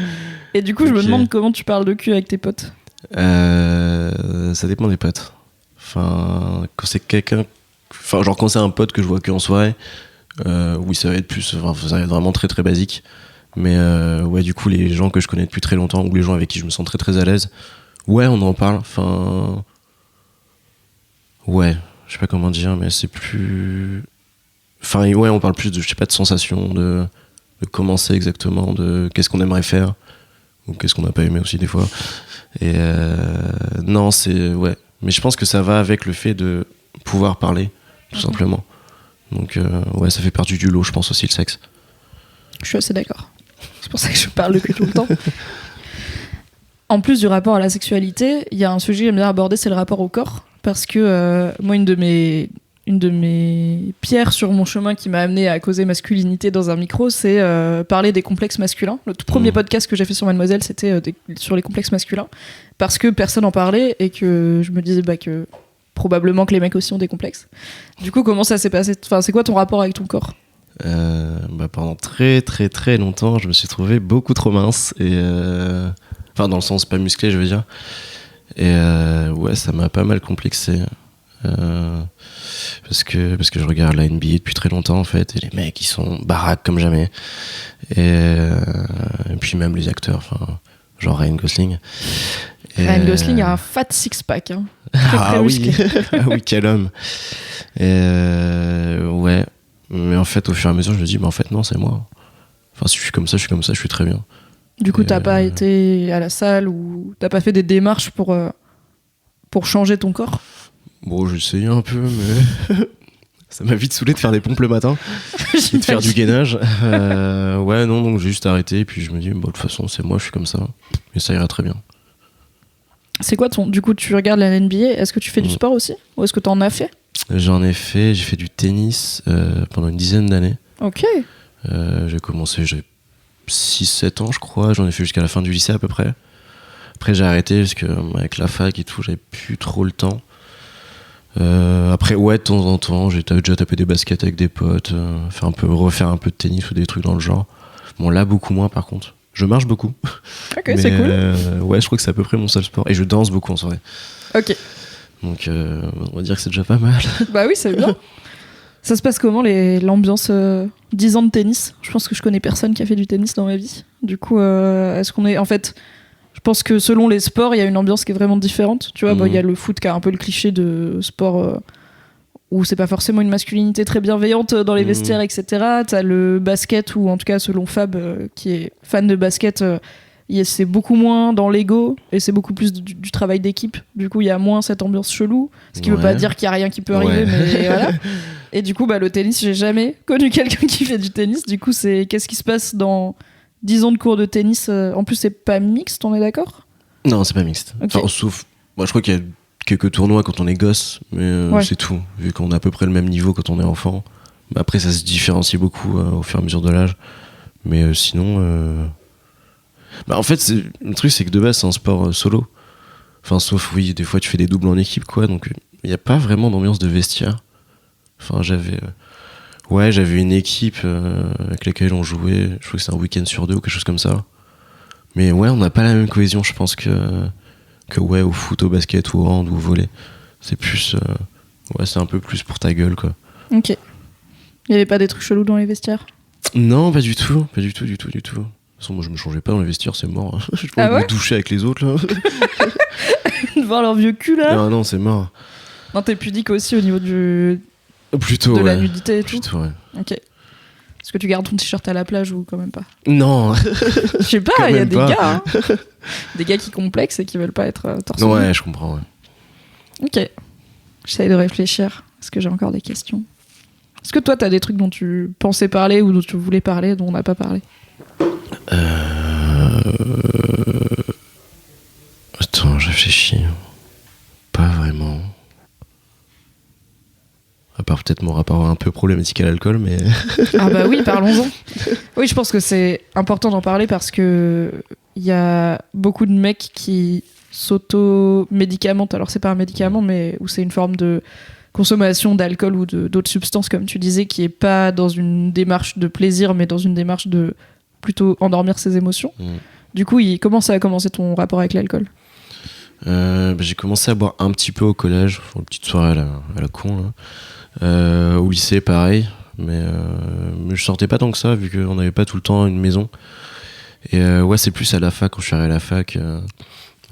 Et du coup, je me demande comment tu parles de cul avec tes potes. Ça dépend des potes. Enfin, quand c'est quelqu'un, enfin, genre quand c'est un pote que je vois que en soirée, oui, ça va être plus, ça va être vraiment très très basique. Mais ouais, du coup, les gens que je connais depuis très longtemps ou les gens avec qui je me sens très très à l'aise, ouais, on en parle. Enfin, ouais, je sais pas comment dire, mais c'est plus. Enfin, ouais, on parle plus de, je sais pas, de sensations, de comment c'est exactement, de qu'est-ce qu'on aimerait faire ou qu'est-ce qu'on n'a pas aimé aussi des fois. Et non, c'est ouais. Mais je pense que ça va avec le fait de pouvoir parler, tout simplement. Donc ouais, ça fait partie du lot, je pense aussi le sexe. Je suis assez d'accord. C'est pour ça que je parle de cul tout le temps. En plus du rapport à la sexualité, il y a un sujet que j'aime bien aborder, c'est le rapport au corps. Parce que moi, une de mes pierres sur mon chemin qui m'a amené à causer masculinité dans un micro, c'est parler des complexes masculins. Le tout premier podcast que j'ai fait sur Mademoiselle, c'était sur les complexes masculins. Parce que personne n'en parlait et que je me disais que probablement que les mecs aussi ont des complexes. Du coup, comment ça s'est passé? Enfin, c'est quoi ton rapport avec ton corps? Pendant très très très longtemps, je me suis trouvé beaucoup trop mince et enfin dans le sens pas musclé, je veux dire. Et ouais, ça m'a pas mal complexé parce que je regarde la NBA depuis très longtemps en fait, et les mecs ils sont baraques comme jamais. Et puis même les acteurs, enfin genre Ryan Gosling. Ryan Gosling a un fat six-pack. Hein. Très oui, ah oui, quel homme. Et ouais. Mais en fait, au fur et à mesure, je me dis, en fait, non, c'est moi. Enfin, si je suis comme ça, je suis très bien. Du coup, t'as pas été à la salle ou t'as pas fait des démarches pour changer ton corps? Bon, j'ai essayé un peu, mais ça m'a vite saoulé de faire des pompes le matin et de faire du gainage. Ouais, non, donc j'ai juste arrêté. Et puis je me dis, de toute façon, c'est moi, je suis comme ça. Et ça ira très bien. C'est quoi du coup, tu regardes la NBA, est-ce que tu fais du sport aussi? Ou est-ce que t'en as fait? J'en ai fait, j'ai fait du tennis pendant une dizaine d'années. Ok. J'ai commencé, j'avais 6-7 ans je crois, j'en ai fait jusqu'à la fin du lycée à peu près. Après j'ai arrêté parce que avec la fac et tout, j'avais plus trop le temps. Après ouais, de temps en temps, j'ai déjà tapé des baskets avec des potes, refaire un peu de tennis ou des trucs dans le genre. Bon là beaucoup moins par contre. Je marche beaucoup. Ok, mais, c'est cool. Ouais, je crois que c'est à peu près mon seul sport. Et je danse beaucoup en soirée. Ok. Donc on va dire que c'est déjà pas mal. Bah oui, c'est bien. Ça se passe comment l'ambiance 10 ans de tennis? Je pense que je connais personne qui a fait du tennis dans ma vie. Du coup, est-ce qu'on est... En fait, je pense que selon les sports, il y a une ambiance qui est vraiment différente. Tu vois, il y a le foot qui a un peu le cliché de sport où c'est pas forcément une masculinité très bienveillante dans les vestiaires, etc. T'as le basket, ou en tout cas selon Fab, qui est fan de basket, c'est beaucoup moins dans l'ego et c'est beaucoup plus du travail d'équipe. Du coup, il y a moins cette ambiance chelou, ce qui veut pas dire qu'il y a rien qui peut arriver, mais voilà. Et du coup, le tennis, j'ai jamais connu quelqu'un qui fait du tennis. Du coup, qu'est-ce qui se passe dans 10 ans de cours de tennis? En plus, c'est pas mixte, on est d'accord? Non, c'est pas mixte. Okay. Enfin, sauf, moi, je crois qu'il y a quelques tournois quand on est gosse, mais c'est tout. Vu qu'on a à peu près le même niveau quand on est enfant. Après, ça se différencie beaucoup au fur et à mesure de l'âge. Mais sinon... en fait, le truc, c'est que de base, c'est un sport solo. Enfin, sauf, oui, des fois, tu fais des doubles en équipe, quoi. Donc, il n'y a pas vraiment d'ambiance de vestiaire. Enfin, j'avais une équipe avec laquelle on jouait. Je crois que c'est un week-end sur 2 ou quelque chose comme ça. Mais ouais, on n'a pas la même cohésion, je pense, que au foot, au basket, ou au hand, ou au volley. C'est plus... c'est un peu plus pour ta gueule, quoi. Ok. Il n'y avait pas des trucs chelous dans les vestiaires? Non, pas du tout. Pas du tout. De toute façon, moi, je me changeais pas dans les vestiaires, c'est mort. Je peux me doucher avec les autres, là. Voir leur vieux cul, là. Non, c'est mort. Non, t'es pudique aussi au niveau de la nudité et tout. Plutôt, ouais. Ok. Est-ce que tu gardes ton t-shirt à la plage ou quand même pas? Non. Je sais pas, il y a des gars. Des gars qui complexent et qui veulent pas être torse nu. Ouais, je comprends, ouais. Ok. J'essaye de réfléchir. Est-ce que j'ai encore des questions? Est-ce que toi, t'as des trucs dont tu pensais parler ou dont tu voulais parler, dont on n'a pas parlé? Attends, je réfléchis. Pas vraiment. À part peut-être mon rapport un peu problématique à l'alcool, mais... Ah bah oui, parlons-en. Oui, je pense que c'est important d'en parler parce que il y a beaucoup de mecs qui s'auto-médicamentent. Alors c'est pas un médicament, mais où c'est une forme de consommation d'alcool ou d'autres substances, comme tu disais, qui est pas dans une démarche de plaisir, mais dans une démarche de plutôt endormir ses émotions. Du coup, comment ça a commencé ton rapport avec l'alcool? J'ai commencé à boire un petit peu au collège, une petite soirée à la con, là. Au lycée, pareil, mais je sortais pas tant que ça, vu qu'on n'avait pas tout le temps une maison. Et c'est plus à la fac, quand je suis arrivé à la fac.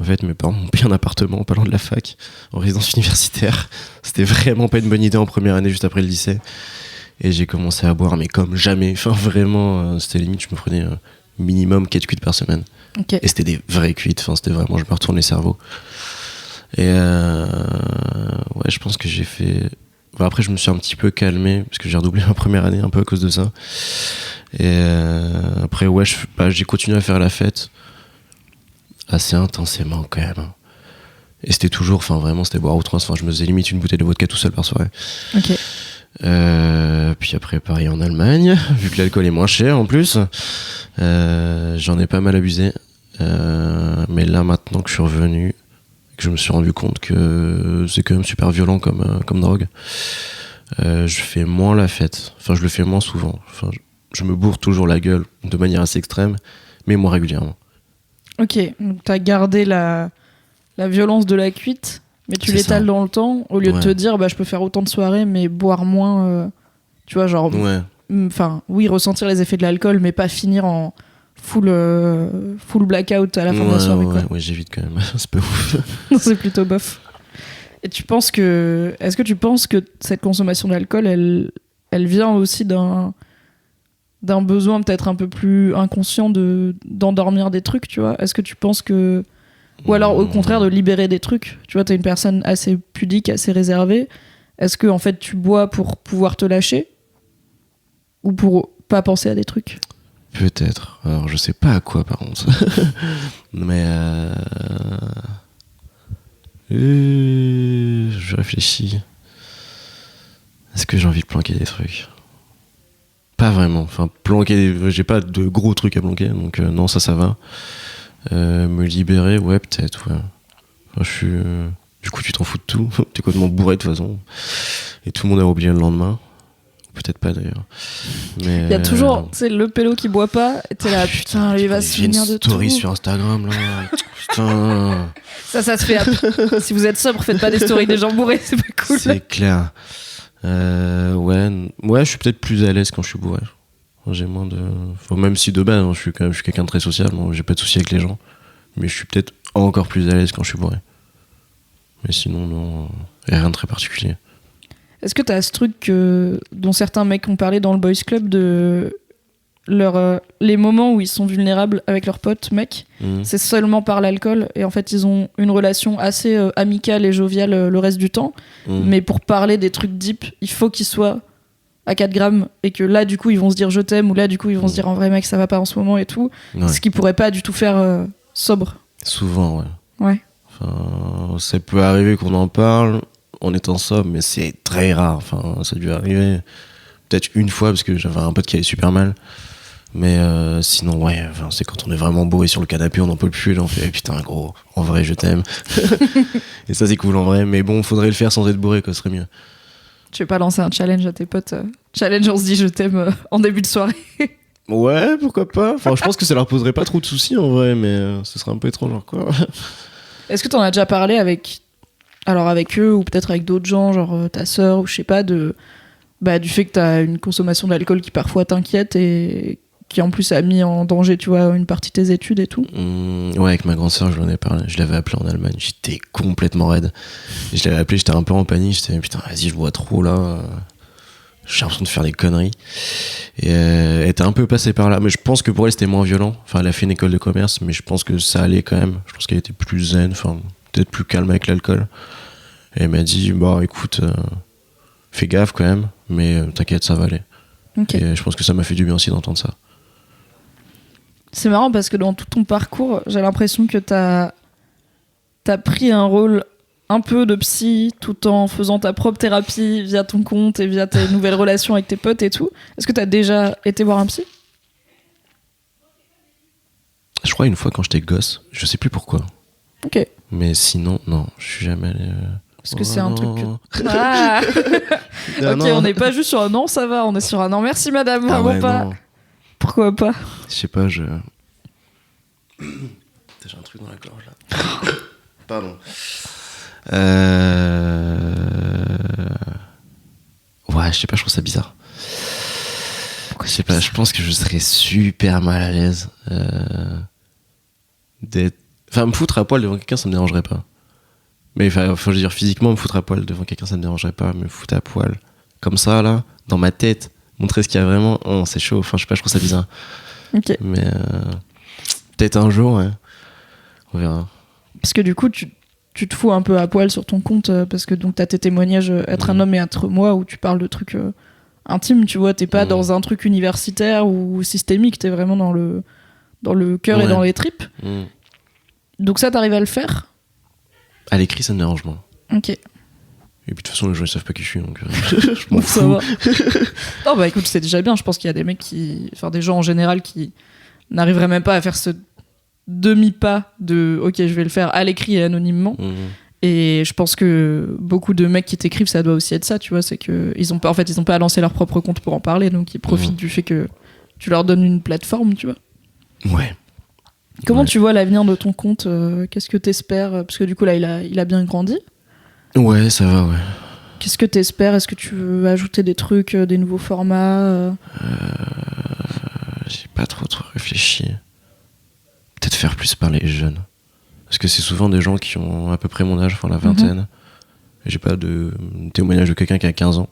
En fait, mes parents m'ont payé un appartement pas loin de la fac, en résidence universitaire. C'était vraiment pas une bonne idée en première année, juste après le lycée. Et j'ai commencé à boire, mais comme jamais. Enfin, vraiment, c'était limite, je me prenais minimum 4 cuites par semaine. Okay. Et c'était des vraies cuites, enfin, c'était vraiment, je me retourne les cerveaux. Et je pense que j'ai fait... après, je me suis un petit peu calmé, parce que j'ai redoublé ma première année un peu à cause de ça. Et après, j'ai continué à faire la fête assez intensément quand même. Et c'était toujours, enfin vraiment, c'était boire outrance. Enfin, je me faisais limite une bouteille de vodka tout seul par soirée. Ok. Puis après, pareil en Allemagne, vu que l'alcool est moins cher en plus, j'en ai pas mal abusé. Mais là, maintenant que je suis revenu, que je me suis rendu compte que c'est quand même super violent comme drogue, je fais moins la fête. Enfin, je le fais moins souvent. Enfin, je me bourre toujours la gueule de manière assez extrême, mais moins régulièrement. Ok, donc t'as gardé la violence de la cuite, mais tu l'étales dans le temps, au lieu de te dire je peux faire autant de soirées, mais boire moins, tu vois, genre... Enfin, oui, ressentir les effets de l'alcool, mais pas finir en full blackout à la fin de la soirée. Ouais, j'évite quand même, c'est pas ouf. C'est plutôt bof. Et est-ce que tu penses que cette consommation d'alcool, elle vient aussi d'un besoin peut-être un peu plus inconscient d'endormir des trucs, tu vois? Est-ce que tu penses que... Ou alors au contraire de libérer des trucs? Tu vois, t'es une personne assez pudique, assez réservée. Est-ce que en fait tu bois pour pouvoir te lâcher? Ou pour pas penser à des trucs? Peut-être. Alors je sais pas à quoi par contre. Mais je réfléchis. Est-ce que j'ai envie de planquer des trucs? Pas vraiment. Enfin, j'ai pas de gros trucs à planquer, donc non, ça va. Me libérer, ouais, peut-être, ouais. Enfin, du coup, tu t'en fous de tout. T'es complètement bourré de toute façon. Et tout le monde a oublié le lendemain. Peut-être pas d'ailleurs. Mais il y a toujours, tu sais, le pélo qui boit pas, et t'es là, putain, il va se souvenir de tout. J'ai une story sur Instagram, là. Putain. Ça se fait. Si vous êtes sobre, faites pas des stories des gens bourrés, c'est pas cool. C'est clair. Ouais, je suis peut-être plus à l'aise quand je suis bourré. J'ai moins de... Enfin, même si de base, je suis quelqu'un de très social, bon, j'ai pas de soucis avec les gens. Mais je suis peut-être encore plus à l'aise quand je suis bourré. Mais sinon, non, y a rien de très particulier. Est-ce que t'as ce truc dont certains mecs ont parlé dans le Boys Club de les moments où ils sont vulnérables avec leurs potes mecs, c'est seulement par l'alcool et en fait ils ont une relation assez amicale et joviale le reste du temps, mais pour parler des trucs deep, il faut qu'ils soient à 4 grammes et que là du coup ils vont se dire je t'aime ou là du coup ils vont se dire en vrai mec ça va pas en ce moment et tout, ce qu'ils pourraient pas du tout faire sobre. Souvent, ouais. Enfin, ça peut arriver qu'on en parle en étant sobre, mais c'est très rare. Enfin, ça a dû arriver peut-être une fois parce que j'avais un pote qui allait super mal. Mais sinon, ouais, enfin, c'est quand on est vraiment bourré sur le canapé, on n'en peut plus, et là on fait putain, gros, en vrai, je t'aime. Et ça, c'est cool en vrai, mais bon, faudrait le faire sans être bourré, quoi, ce serait mieux. Tu veux pas lancer un challenge à tes potes challenge, on se dit je t'aime en début de soirée. Ouais, pourquoi pas. Enfin, je pense que ça leur poserait pas trop de soucis en vrai, mais ce serait un peu étrange, genre quoi. Est-ce que t'en as déjà parlé avec eux ou peut-être avec d'autres gens, genre ta sœur ou je sais pas, du fait que t'as une consommation d'alcool qui parfois t'inquiète et qui en plus a mis en danger, tu vois, une partie de tes études et tout. Ouais, avec ma grande sœur, je lui en ai parlé. Je l'avais appelée en Allemagne, j'étais complètement raide. Et je l'avais appelée, j'étais un peu en panique, j'étais putain, vas-y, je bois trop là. J'ai l'impression de faire des conneries. Et elle était un peu passée par là, mais je pense que pour elle c'était moins violent. Enfin, elle a fait une école de commerce, mais je pense que ça allait quand même. Je pense qu'elle était plus zen, enfin, peut-être plus calme avec l'alcool. Et elle m'a dit, bah écoute, fais gaffe quand même, mais t'inquiète, ça va aller. Okay. Et je pense que ça m'a fait du bien aussi d'entendre ça. C'est marrant parce que dans tout ton parcours, j'ai l'impression que t'as pris un rôle un peu de psy tout en faisant ta propre thérapie via ton compte et via tes nouvelles relations avec tes potes et tout. Est-ce que t'as déjà été voir un psy ? Je crois une fois quand j'étais gosse, je sais plus pourquoi. Ok. Mais sinon, non, je suis jamais allé... Parce que c'est un truc que... Ah ok, non. On n'est pas juste sur un non, ça va, on est sur un non, merci madame, vraiment ouais, pas. Non. Pourquoi pas ? Je sais pas, j'ai un truc dans la gorge là. Pardon. Ouais, je sais pas, je trouve ça bizarre. Pourquoi je sais pas, je pense que je serais super mal à l'aise d'être... Enfin, me foutre à poil devant quelqu'un, ça me dérangerait pas. Mais faut dire, physiquement, me foutre à poil devant quelqu'un, ça me dérangerait pas. Me foutre à poil comme ça, là, dans ma tête, montrer ce qu'il y a vraiment, oh, c'est chaud. Enfin, je sais pas, je trouve ça bizarre. Ok. Mais peut-être un jour, ouais. On verra. Parce que du coup, tu te fous un peu à poil sur ton compte, parce que donc t'as tes témoignages Être un homme et être moi, où tu parles de trucs intimes, tu vois. T'es pas dans un truc universitaire ou systémique, t'es vraiment dans le cœur et dans les tripes. Donc ça, t'arrives à le faire ? À l'écrit, ça me dérange moins. Ok. Et puis de toute façon, les gens ils savent pas qui je suis, donc je m'en fous. Ça va. Non, bah écoute, c'est déjà bien. Je pense qu'il y a des mecs des gens en général qui n'arriveraient même pas à faire ce demi-pas de ok, je vais le faire à l'écrit et anonymement. Et je pense que beaucoup de mecs qui t'écrivent, ça doit aussi être ça, tu vois. C'est qu'ils ont pas à lancer leur propre compte pour en parler, donc ils profitent du fait que tu leur donnes une plateforme, tu vois. Ouais. Comment tu vois l'avenir de ton compte ? Qu'est-ce que t'espères ? Parce que du coup, là, il a bien grandi. Ouais, ça va, ouais. Qu'est-ce que t'espères ? Est-ce que tu veux ajouter des trucs, des nouveaux formats ? J'ai pas trop réfléchi. Peut-être faire plus parler les jeunes. Parce que c'est souvent des gens qui ont à peu près mon âge, enfin la vingtaine. Et j'ai pas de témoignage de quelqu'un qui a 15 ans.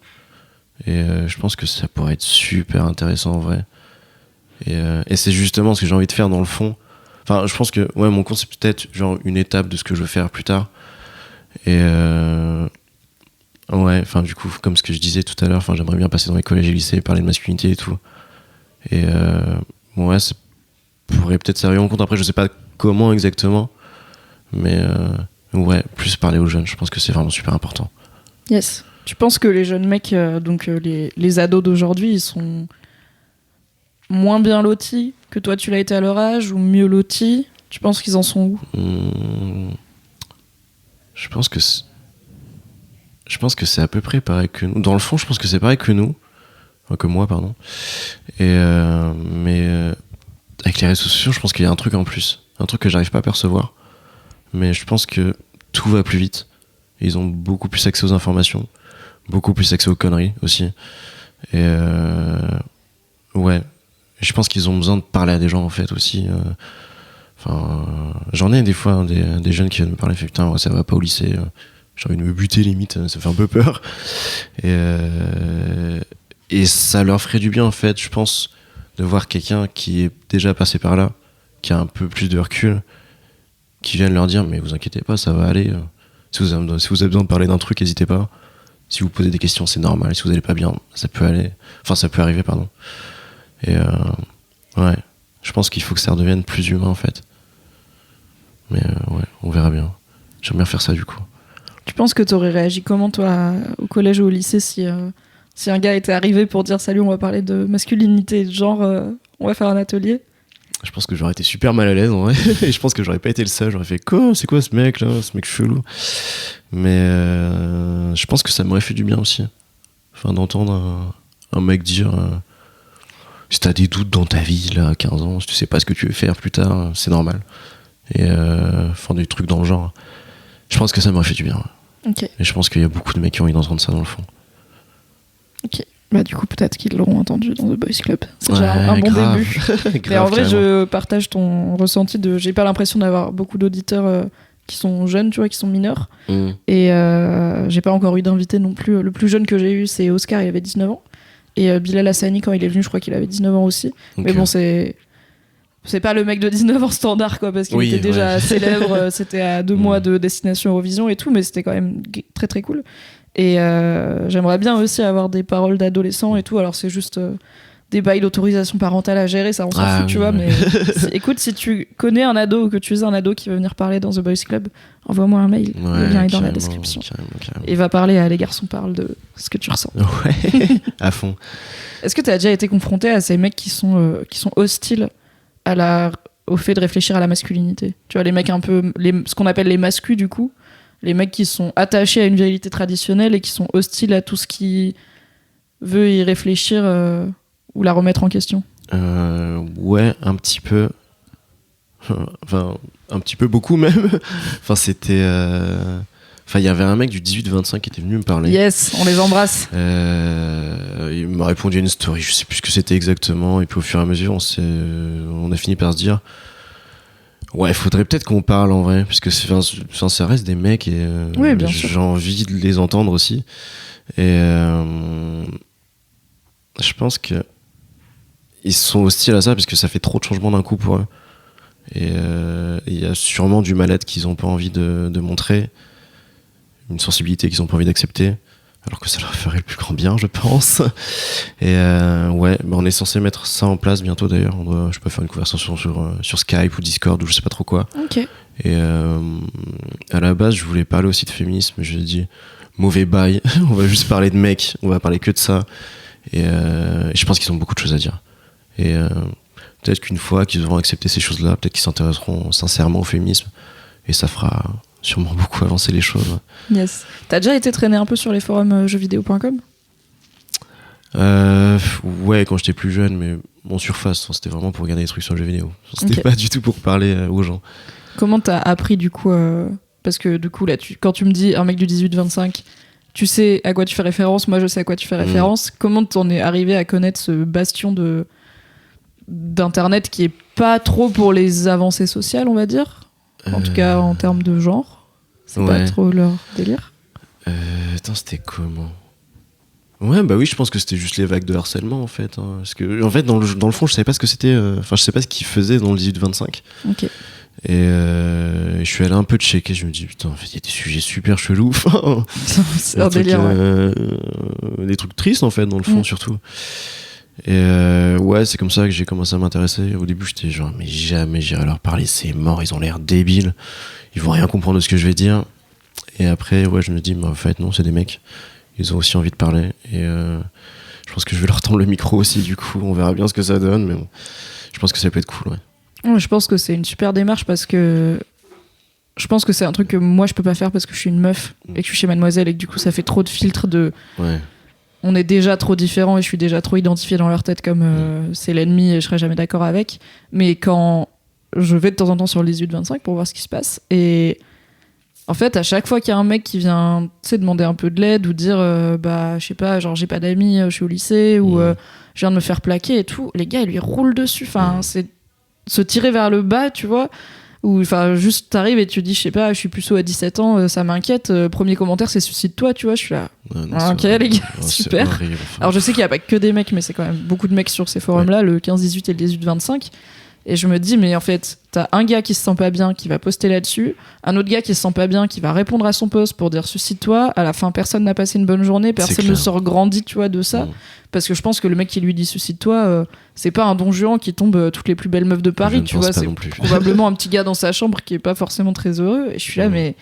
Et je pense que ça pourrait être super intéressant en vrai. Et c'est justement ce que j'ai envie de faire dans le fond. Enfin, je pense que ouais, mon compte c'est peut-être genre une étape de ce que je veux faire plus tard. Et ouais, enfin du coup, comme ce que je disais tout à l'heure, enfin j'aimerais bien passer dans les collèges et lycées, parler de masculinité et tout. Et ouais, ça pourrait peut-être servir mon compte. Après, je sais pas comment exactement, mais ouais, plus parler aux jeunes. Je pense que c'est vraiment super important. Yes. Tu penses que les jeunes mecs, les ados d'aujourd'hui, ils sont moins bien lotis que toi tu l'as été à leur âge ou mieux lotis ? Tu penses qu'ils en sont où ? Je pense que c'est à peu près pareil que nous. Dans le fond, je pense que c'est pareil que nous. Enfin, que moi, pardon. Et mais avec les réseaux sociaux, je pense qu'il y a un truc en plus. Un truc que j'arrive pas à percevoir. Mais je pense que tout va plus vite. Ils ont beaucoup plus accès aux informations. Beaucoup plus accès aux conneries aussi. Et ouais. Je pense qu'ils ont besoin de parler à des gens en fait aussi. Enfin, j'en ai des fois des jeunes qui viennent me parler, fait putain, ouais, ça va pas au lycée. j'ai envie de me buter limite, ça fait un peu peur. Et ça leur ferait du bien en fait, je pense, de voir quelqu'un qui est déjà passé par là, qui a un peu plus de recul, qui vienne leur dire mais vous inquiétez pas, ça va aller. Si vous avez besoin de parler d'un truc, n'hésitez pas. Si vous posez des questions, c'est normal. Si vous n'allez pas bien, ça peut aller. Enfin, ça peut arriver, pardon. Et ouais, je pense qu'il faut que ça redevienne plus humain en fait. Mais ouais, on verra bien. J'aime bien faire ça du coup. Tu penses que t'aurais réagi comment, toi, au collège ou au lycée, si un gars était arrivé pour dire salut, on va parler de masculinité et de genre, on va faire un atelier? Je pense que j'aurais été super mal à l'aise en vrai. Et je pense que j'aurais pas été le seul. J'aurais fait quoi? C'est quoi ce mec là? Ce mec chelou. Mais je pense que ça m'aurait fait du bien aussi. Enfin, d'entendre un mec dire si t'as des doutes dans ta vie là, à 15 ans, si tu sais pas ce que tu veux faire plus tard, c'est normal. Et enfin, des trucs dans le genre. Je pense que ça m'aurait fait du bien. Ouais. Ok. Et je pense qu'il y a beaucoup de mecs qui ont envie d'entendre ça dans le fond. Ok. Bah du coup peut-être qu'ils l'auront entendu dans The Boys Club. C'est déjà un bon grave. début. Grave, Mais en vrai, carrément. je partage ton ressenti de. J'ai pas l'impression d'avoir beaucoup d'auditeurs qui sont jeunes, tu vois, qui sont mineurs. Et j'ai pas encore eu d'invité non plus. Le plus jeune que j'ai eu, c'est Oscar, il avait 19 ans. Et Bilal Hassani, quand il est venu, je crois qu'il avait 19 ans aussi. Donc, Mais bon, c'est pas le mec de 19 ans standard, quoi, parce qu'il était déjà célèbre. C'était à 2 mois de Destination Eurovision et tout, mais c'était quand même très très cool. Et j'aimerais bien aussi avoir des paroles d'adolescents et tout. Alors c'est juste des bails d'autorisation parentale à gérer, ça on s'en fout, tu vois. Mais écoute, si tu connais un ado ou que tu es un ado qui veut venir parler dans The Boys Club, envoie-moi un mail. Le lien est dans la description. Carrément. Et va parler à Les Garçons Parlent de ce que tu ressens. Ouais, à fond. Est-ce que tu as déjà été confronté à ces mecs qui sont hostiles au fait de réfléchir à la masculinité? Tu vois, les mecs un peu, ce qu'on appelle les mascus du coup, les mecs qui sont attachés à une virilité traditionnelle et qui sont hostiles à tout ce qui veut y réfléchir ou la remettre en question. Ouais, un petit peu. Enfin, un petit peu beaucoup même. Enfin, c'était... Enfin, il y avait un mec du 18-25 qui était venu me parler. Yes, on les embrasse. Il m'a répondu à une story, je sais plus ce que c'était exactement, et puis au fur et à mesure, on a fini par se dire ouais, il faudrait peut-être qu'on parle en vrai, parce que ça reste des mecs et oui, bien sûr. j'ai envie de les entendre aussi. Et je pense que ils sont hostiles à ça parce que ça fait trop de changements d'un coup pour eux. Et il y a sûrement du mal-être qu'ils ont pas envie de montrer, une sensibilité qu'ils ont pas envie d'accepter, alors que ça leur ferait le plus grand bien, je pense. Et ouais, bah on est censé mettre ça en place bientôt d'ailleurs. Je peux faire une conversation sur Skype ou Discord ou je sais pas trop quoi. Ok. Et à la base, je voulais parler aussi de féminisme, mais j'ai dit mauvais bail, on va juste parler de mecs, on va parler que de ça. Et je pense qu'ils ont beaucoup de choses à dire. Et peut-être qu'une fois qu'ils auront accepté ces choses-là, peut-être qu'ils s'intéresseront sincèrement au féminisme. Et ça fera sûrement beaucoup avancer les choses. Yes. T'as déjà été traîné un peu sur les forums jeuxvideo.com? Ouais, quand j'étais plus jeune, mais en surface, c'était vraiment pour regarder des trucs sur le jeu vidéo. C'était pas du tout pour parler aux gens. Comment t'as appris du coup parce que du coup là, quand tu me dis un mec du 18-25, tu sais à quoi tu fais référence, moi je sais à quoi tu fais référence. Comment t'en es arrivé à connaître ce bastion d'internet qui est pas trop pour les avancées sociales, on va dire? En tout cas, en termes de genre. C'est pas trop leur délire. Attends, c'était comment? Ouais, bah oui, je pense que c'était juste les vagues de harcèlement, en fait. Hein. Parce que, en fait, dans le fond, je savais pas ce que c'était... Enfin, je sais pas ce qu'ils faisaient dans le 18-25. Ok. Et je suis allé un peu checker. Je me dis, putain, en fait, il y a des sujets super chelous. C'est un délire, des trucs tristes, en fait, dans le fond, surtout. Et ouais, c'est comme ça que j'ai commencé à m'intéresser. Au début, j'étais genre, mais jamais j'irai leur parler, c'est mort, ils ont l'air débiles, ils vont rien comprendre de ce que je vais dire. Et après, ouais, je me dis, mais en fait, non, c'est des mecs, ils ont aussi envie de parler. Et je pense que je vais leur tendre le micro aussi, du coup, on verra bien ce que ça donne, mais bon, je pense que ça peut être cool, ouais. Je pense que c'est une super démarche parce que je pense que c'est un truc que moi je peux pas faire parce que je suis une meuf et que je suis chez Mademoiselle et que du coup ça fait trop de filtres de. Ouais. On est déjà trop différents et je suis déjà trop identifiée dans leur tête comme c'est l'ennemi et je serai jamais d'accord avec. Mais quand je vais de temps en temps sur le 18-25 pour voir ce qui se passe, et en fait, à chaque fois qu'il y a un mec qui vient demander un peu de l'aide ou dire bah, je sais pas, genre j'ai pas d'amis, je suis au lycée ou je viens de me faire plaquer et tout, les gars, ils lui roulent dessus. Enfin, c'est se tirer vers le bas, tu vois. Ou enfin, juste t'arrives et tu dis, je sais pas, je suis puceau à 17 ans, ça m'inquiète. Premier commentaire, c'est suicide-toi, tu vois. Je suis là. Ok, les gars, super. Horrible, Alors, je sais qu'il y a pas que des mecs, mais c'est quand même beaucoup de mecs sur ces forums-là, le 15-18 et le 18-25. Et je me dis, mais en fait, t'as un gars qui se sent pas bien, qui va poster là-dessus, un autre gars qui se sent pas bien, qui va répondre à son post pour dire suicide-toi. À la fin, personne n'a passé une bonne journée, personne ne sort grandi, tu vois, de ça. Parce que je pense que le mec qui lui dit suicide-toi, c'est pas un Don Juan qui tombe toutes les plus belles meufs de Paris, tu vois. C'est probablement un petit gars dans sa chambre qui est pas forcément très heureux. Et je suis là, mais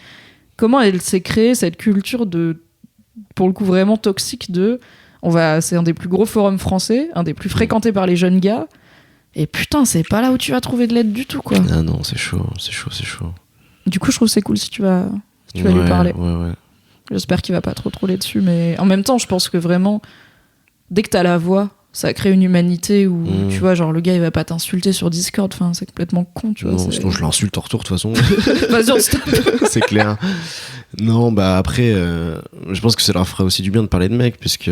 comment elle s'est créée cette culture de, pour le coup, vraiment toxique de. C'est un des plus gros forums français, un des plus fréquentés par les jeunes gars. Et putain, c'est pas là où tu vas trouver de l'aide du tout, quoi. Ah non, c'est chaud. Du coup, je trouve que c'est cool si tu vas lui parler. Ouais. J'espère qu'il va pas trop troller dessus, mais en même temps, je pense que vraiment, dès que t'as la voix, ça crée une humanité où, tu vois, genre le gars il va pas t'insulter sur Discord, enfin, c'est complètement con, tu vois. Non, sinon je l'insulte en retour, de toute façon. Vas-y, on stop. C'est clair. Non, bah après, je pense que ça leur fera aussi du bien de parler de mecs, puisque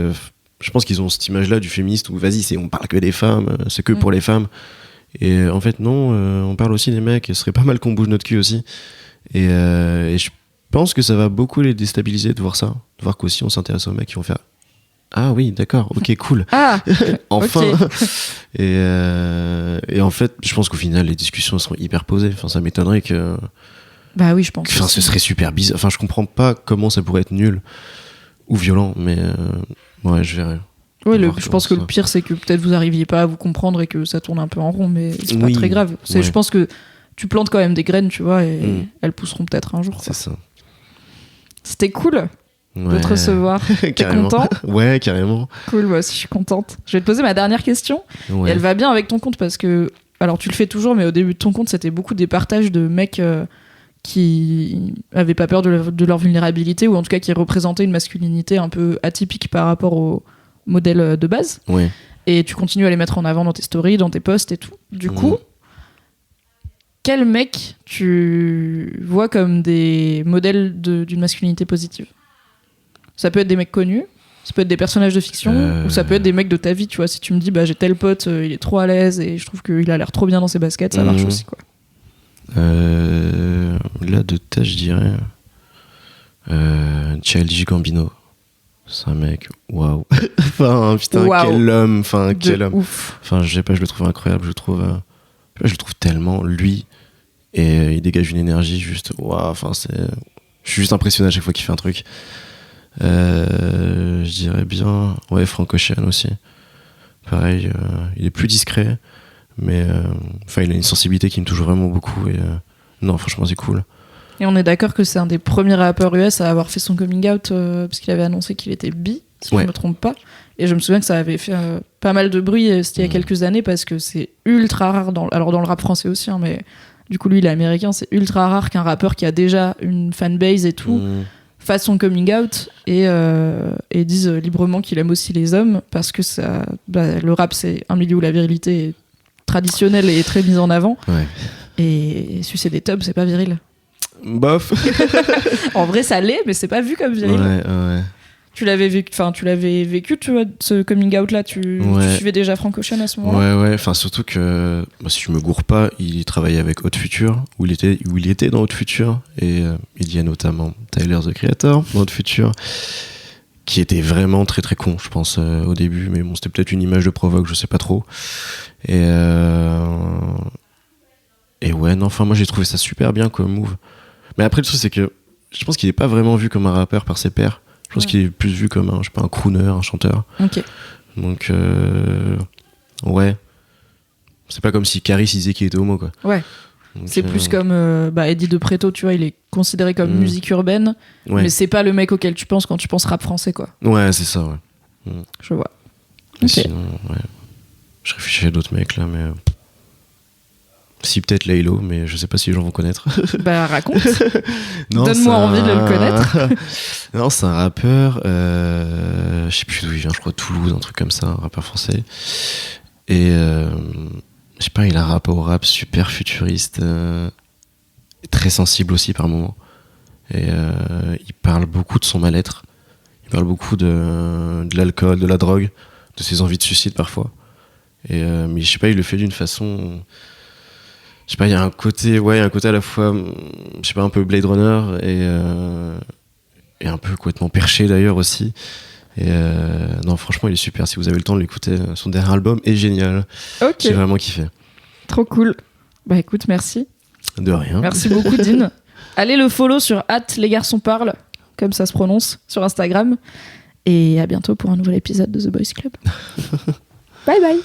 je pense qu'ils ont cette image-là du féministe où vas-y, on parle que des femmes, c'est que pour les femmes. Et en fait, non, on parle aussi des mecs, et ce serait pas mal qu'on bouge notre cul aussi. Et je pense que ça va beaucoup les déstabiliser de voir ça, de voir qu'aussi on s'intéresse aux mecs qui vont faire ah oui, d'accord, ok, cool. Ah, enfin. Okay. Et en fait, je pense qu'au final, les discussions seront hyper posées. Enfin, ça m'étonnerait que. Bah oui, je pense. Enfin, ce serait super bizarre. Enfin, je comprends pas comment ça pourrait être nul ou violent, mais ouais, je verrai. Ouais, je pense que le pire, c'est que peut-être vous arriviez pas à vous comprendre et que ça tourne un peu en rond, mais c'est pas très grave. Ouais. Je pense que tu plantes quand même des graines, tu vois, et elles pousseront peut-être un jour. C'est ça. C'était cool. De te recevoir. T'es content ? Ouais, carrément. Cool, moi aussi je suis contente. Je vais te poser ma dernière question. Ouais. Et elle va bien avec ton compte parce que, alors tu le fais toujours, mais au début de ton compte, c'était beaucoup des partages de mecs qui avaient pas peur de leur vulnérabilité, ou en tout cas qui représentaient une masculinité un peu atypique par rapport au modèle de base. Ouais. Et tu continues à les mettre en avant dans tes stories, dans tes posts et tout. Du coup, quel mec tu vois comme des modèles d'une masculinité positive ? Ça peut être des mecs connus, ça peut être des personnages de fiction, ou ça peut être des mecs de ta vie, tu vois. Si tu me dis, bah j'ai tel pote, il est trop à l'aise et je trouve qu'il a l'air trop bien dans ses baskets, ça marche aussi, quoi. Là, de tête, je dirais Childish Gambino. C'est un mec, waouh. Enfin, putain, quel homme. Enfin, quel homme. Ouf. Enfin, je sais pas, je le trouve incroyable, je le trouve tellement, lui, et il dégage une énergie juste, waouh, enfin, je suis juste impressionné à chaque fois qu'il fait un truc. Je dirais bien Frank Ocean aussi, pareil, il est plus discret, mais il a une sensibilité qui me touche vraiment beaucoup, et non, franchement c'est cool. Et on est d'accord que c'est un des premiers rappeurs US à avoir fait son coming out, parce qu'il avait annoncé qu'il était bi, si je ne me trompe pas, et je me souviens que ça avait fait pas mal de bruit, c'était il y a quelques années, parce que c'est ultra rare dans le rap français aussi, hein, mais du coup lui il est américain, c'est ultra rare qu'un rappeur qui a déjà une fanbase et tout fasse son coming out et dise librement qu'il aime aussi les hommes, parce que le rap c'est un milieu où la virilité est traditionnelle et très mise en avant, et sucer des tubs c'est pas viril. Bof. En vrai ça l'est, mais c'est pas vu comme viril. Ouais. Tu l'avais vécu, tu vois, ce coming out là, tu suivais déjà Frank Ocean à ce moment-là? Ouais, enfin surtout que, si je me gourre pas, il travaillait avec Haute Future, où il était dans Haute Future, et il y a notamment Tyler the Creator dans Haute Future, qui était vraiment très très con, je pense, au début, mais bon, c'était peut-être une image de provoque, je sais pas trop. Et ouais, non, enfin moi j'ai trouvé ça super bien comme move. Mais après le truc c'est que je pense qu'il est pas vraiment vu comme un rappeur par ses pairs. Je pense qu'il est plus vu comme un crooner, un chanteur. Ok. Donc, ouais. C'est pas comme si Caris disait qu'il était homo, quoi. Ouais. Donc, c'est plus comme Eddie De Pretto, tu vois, il est considéré comme musique urbaine, mais c'est pas le mec auquel tu penses quand tu penses rap français, quoi. Ouais, c'est ça, ouais. Je vois. Mais sinon, ouais. Je réfléchis à d'autres mecs, là, mais... Si, peut-être Laylo, mais je sais pas si les gens vont connaître. Bah, raconte. Donne-moi envie de le connaître. Non, c'est un rappeur, je sais plus d'où il vient, je crois Toulouse, un truc comme ça, un rappeur français. Et je sais pas, il a un rapport au rap super futuriste, très sensible aussi par moments. Et il parle beaucoup de son mal-être. Il parle beaucoup de l'alcool, de la drogue, de ses envies de suicide parfois. Et mais je sais pas, il le fait d'une façon... je sais pas, il y a un côté à la fois, je sais pas, un peu Blade Runner et un peu complètement perché d'ailleurs aussi. Et non, franchement, il est super. Si vous avez le temps de l'écouter, son dernier album est génial. Ok. J'ai vraiment kiffé. Trop cool. Bah écoute, merci. De rien. Merci beaucoup, Dean. Allez le follow sur @lesgarçonsparlent, comme ça se prononce, sur Instagram. Et à bientôt pour un nouvel épisode de The Boys Club. Bye bye.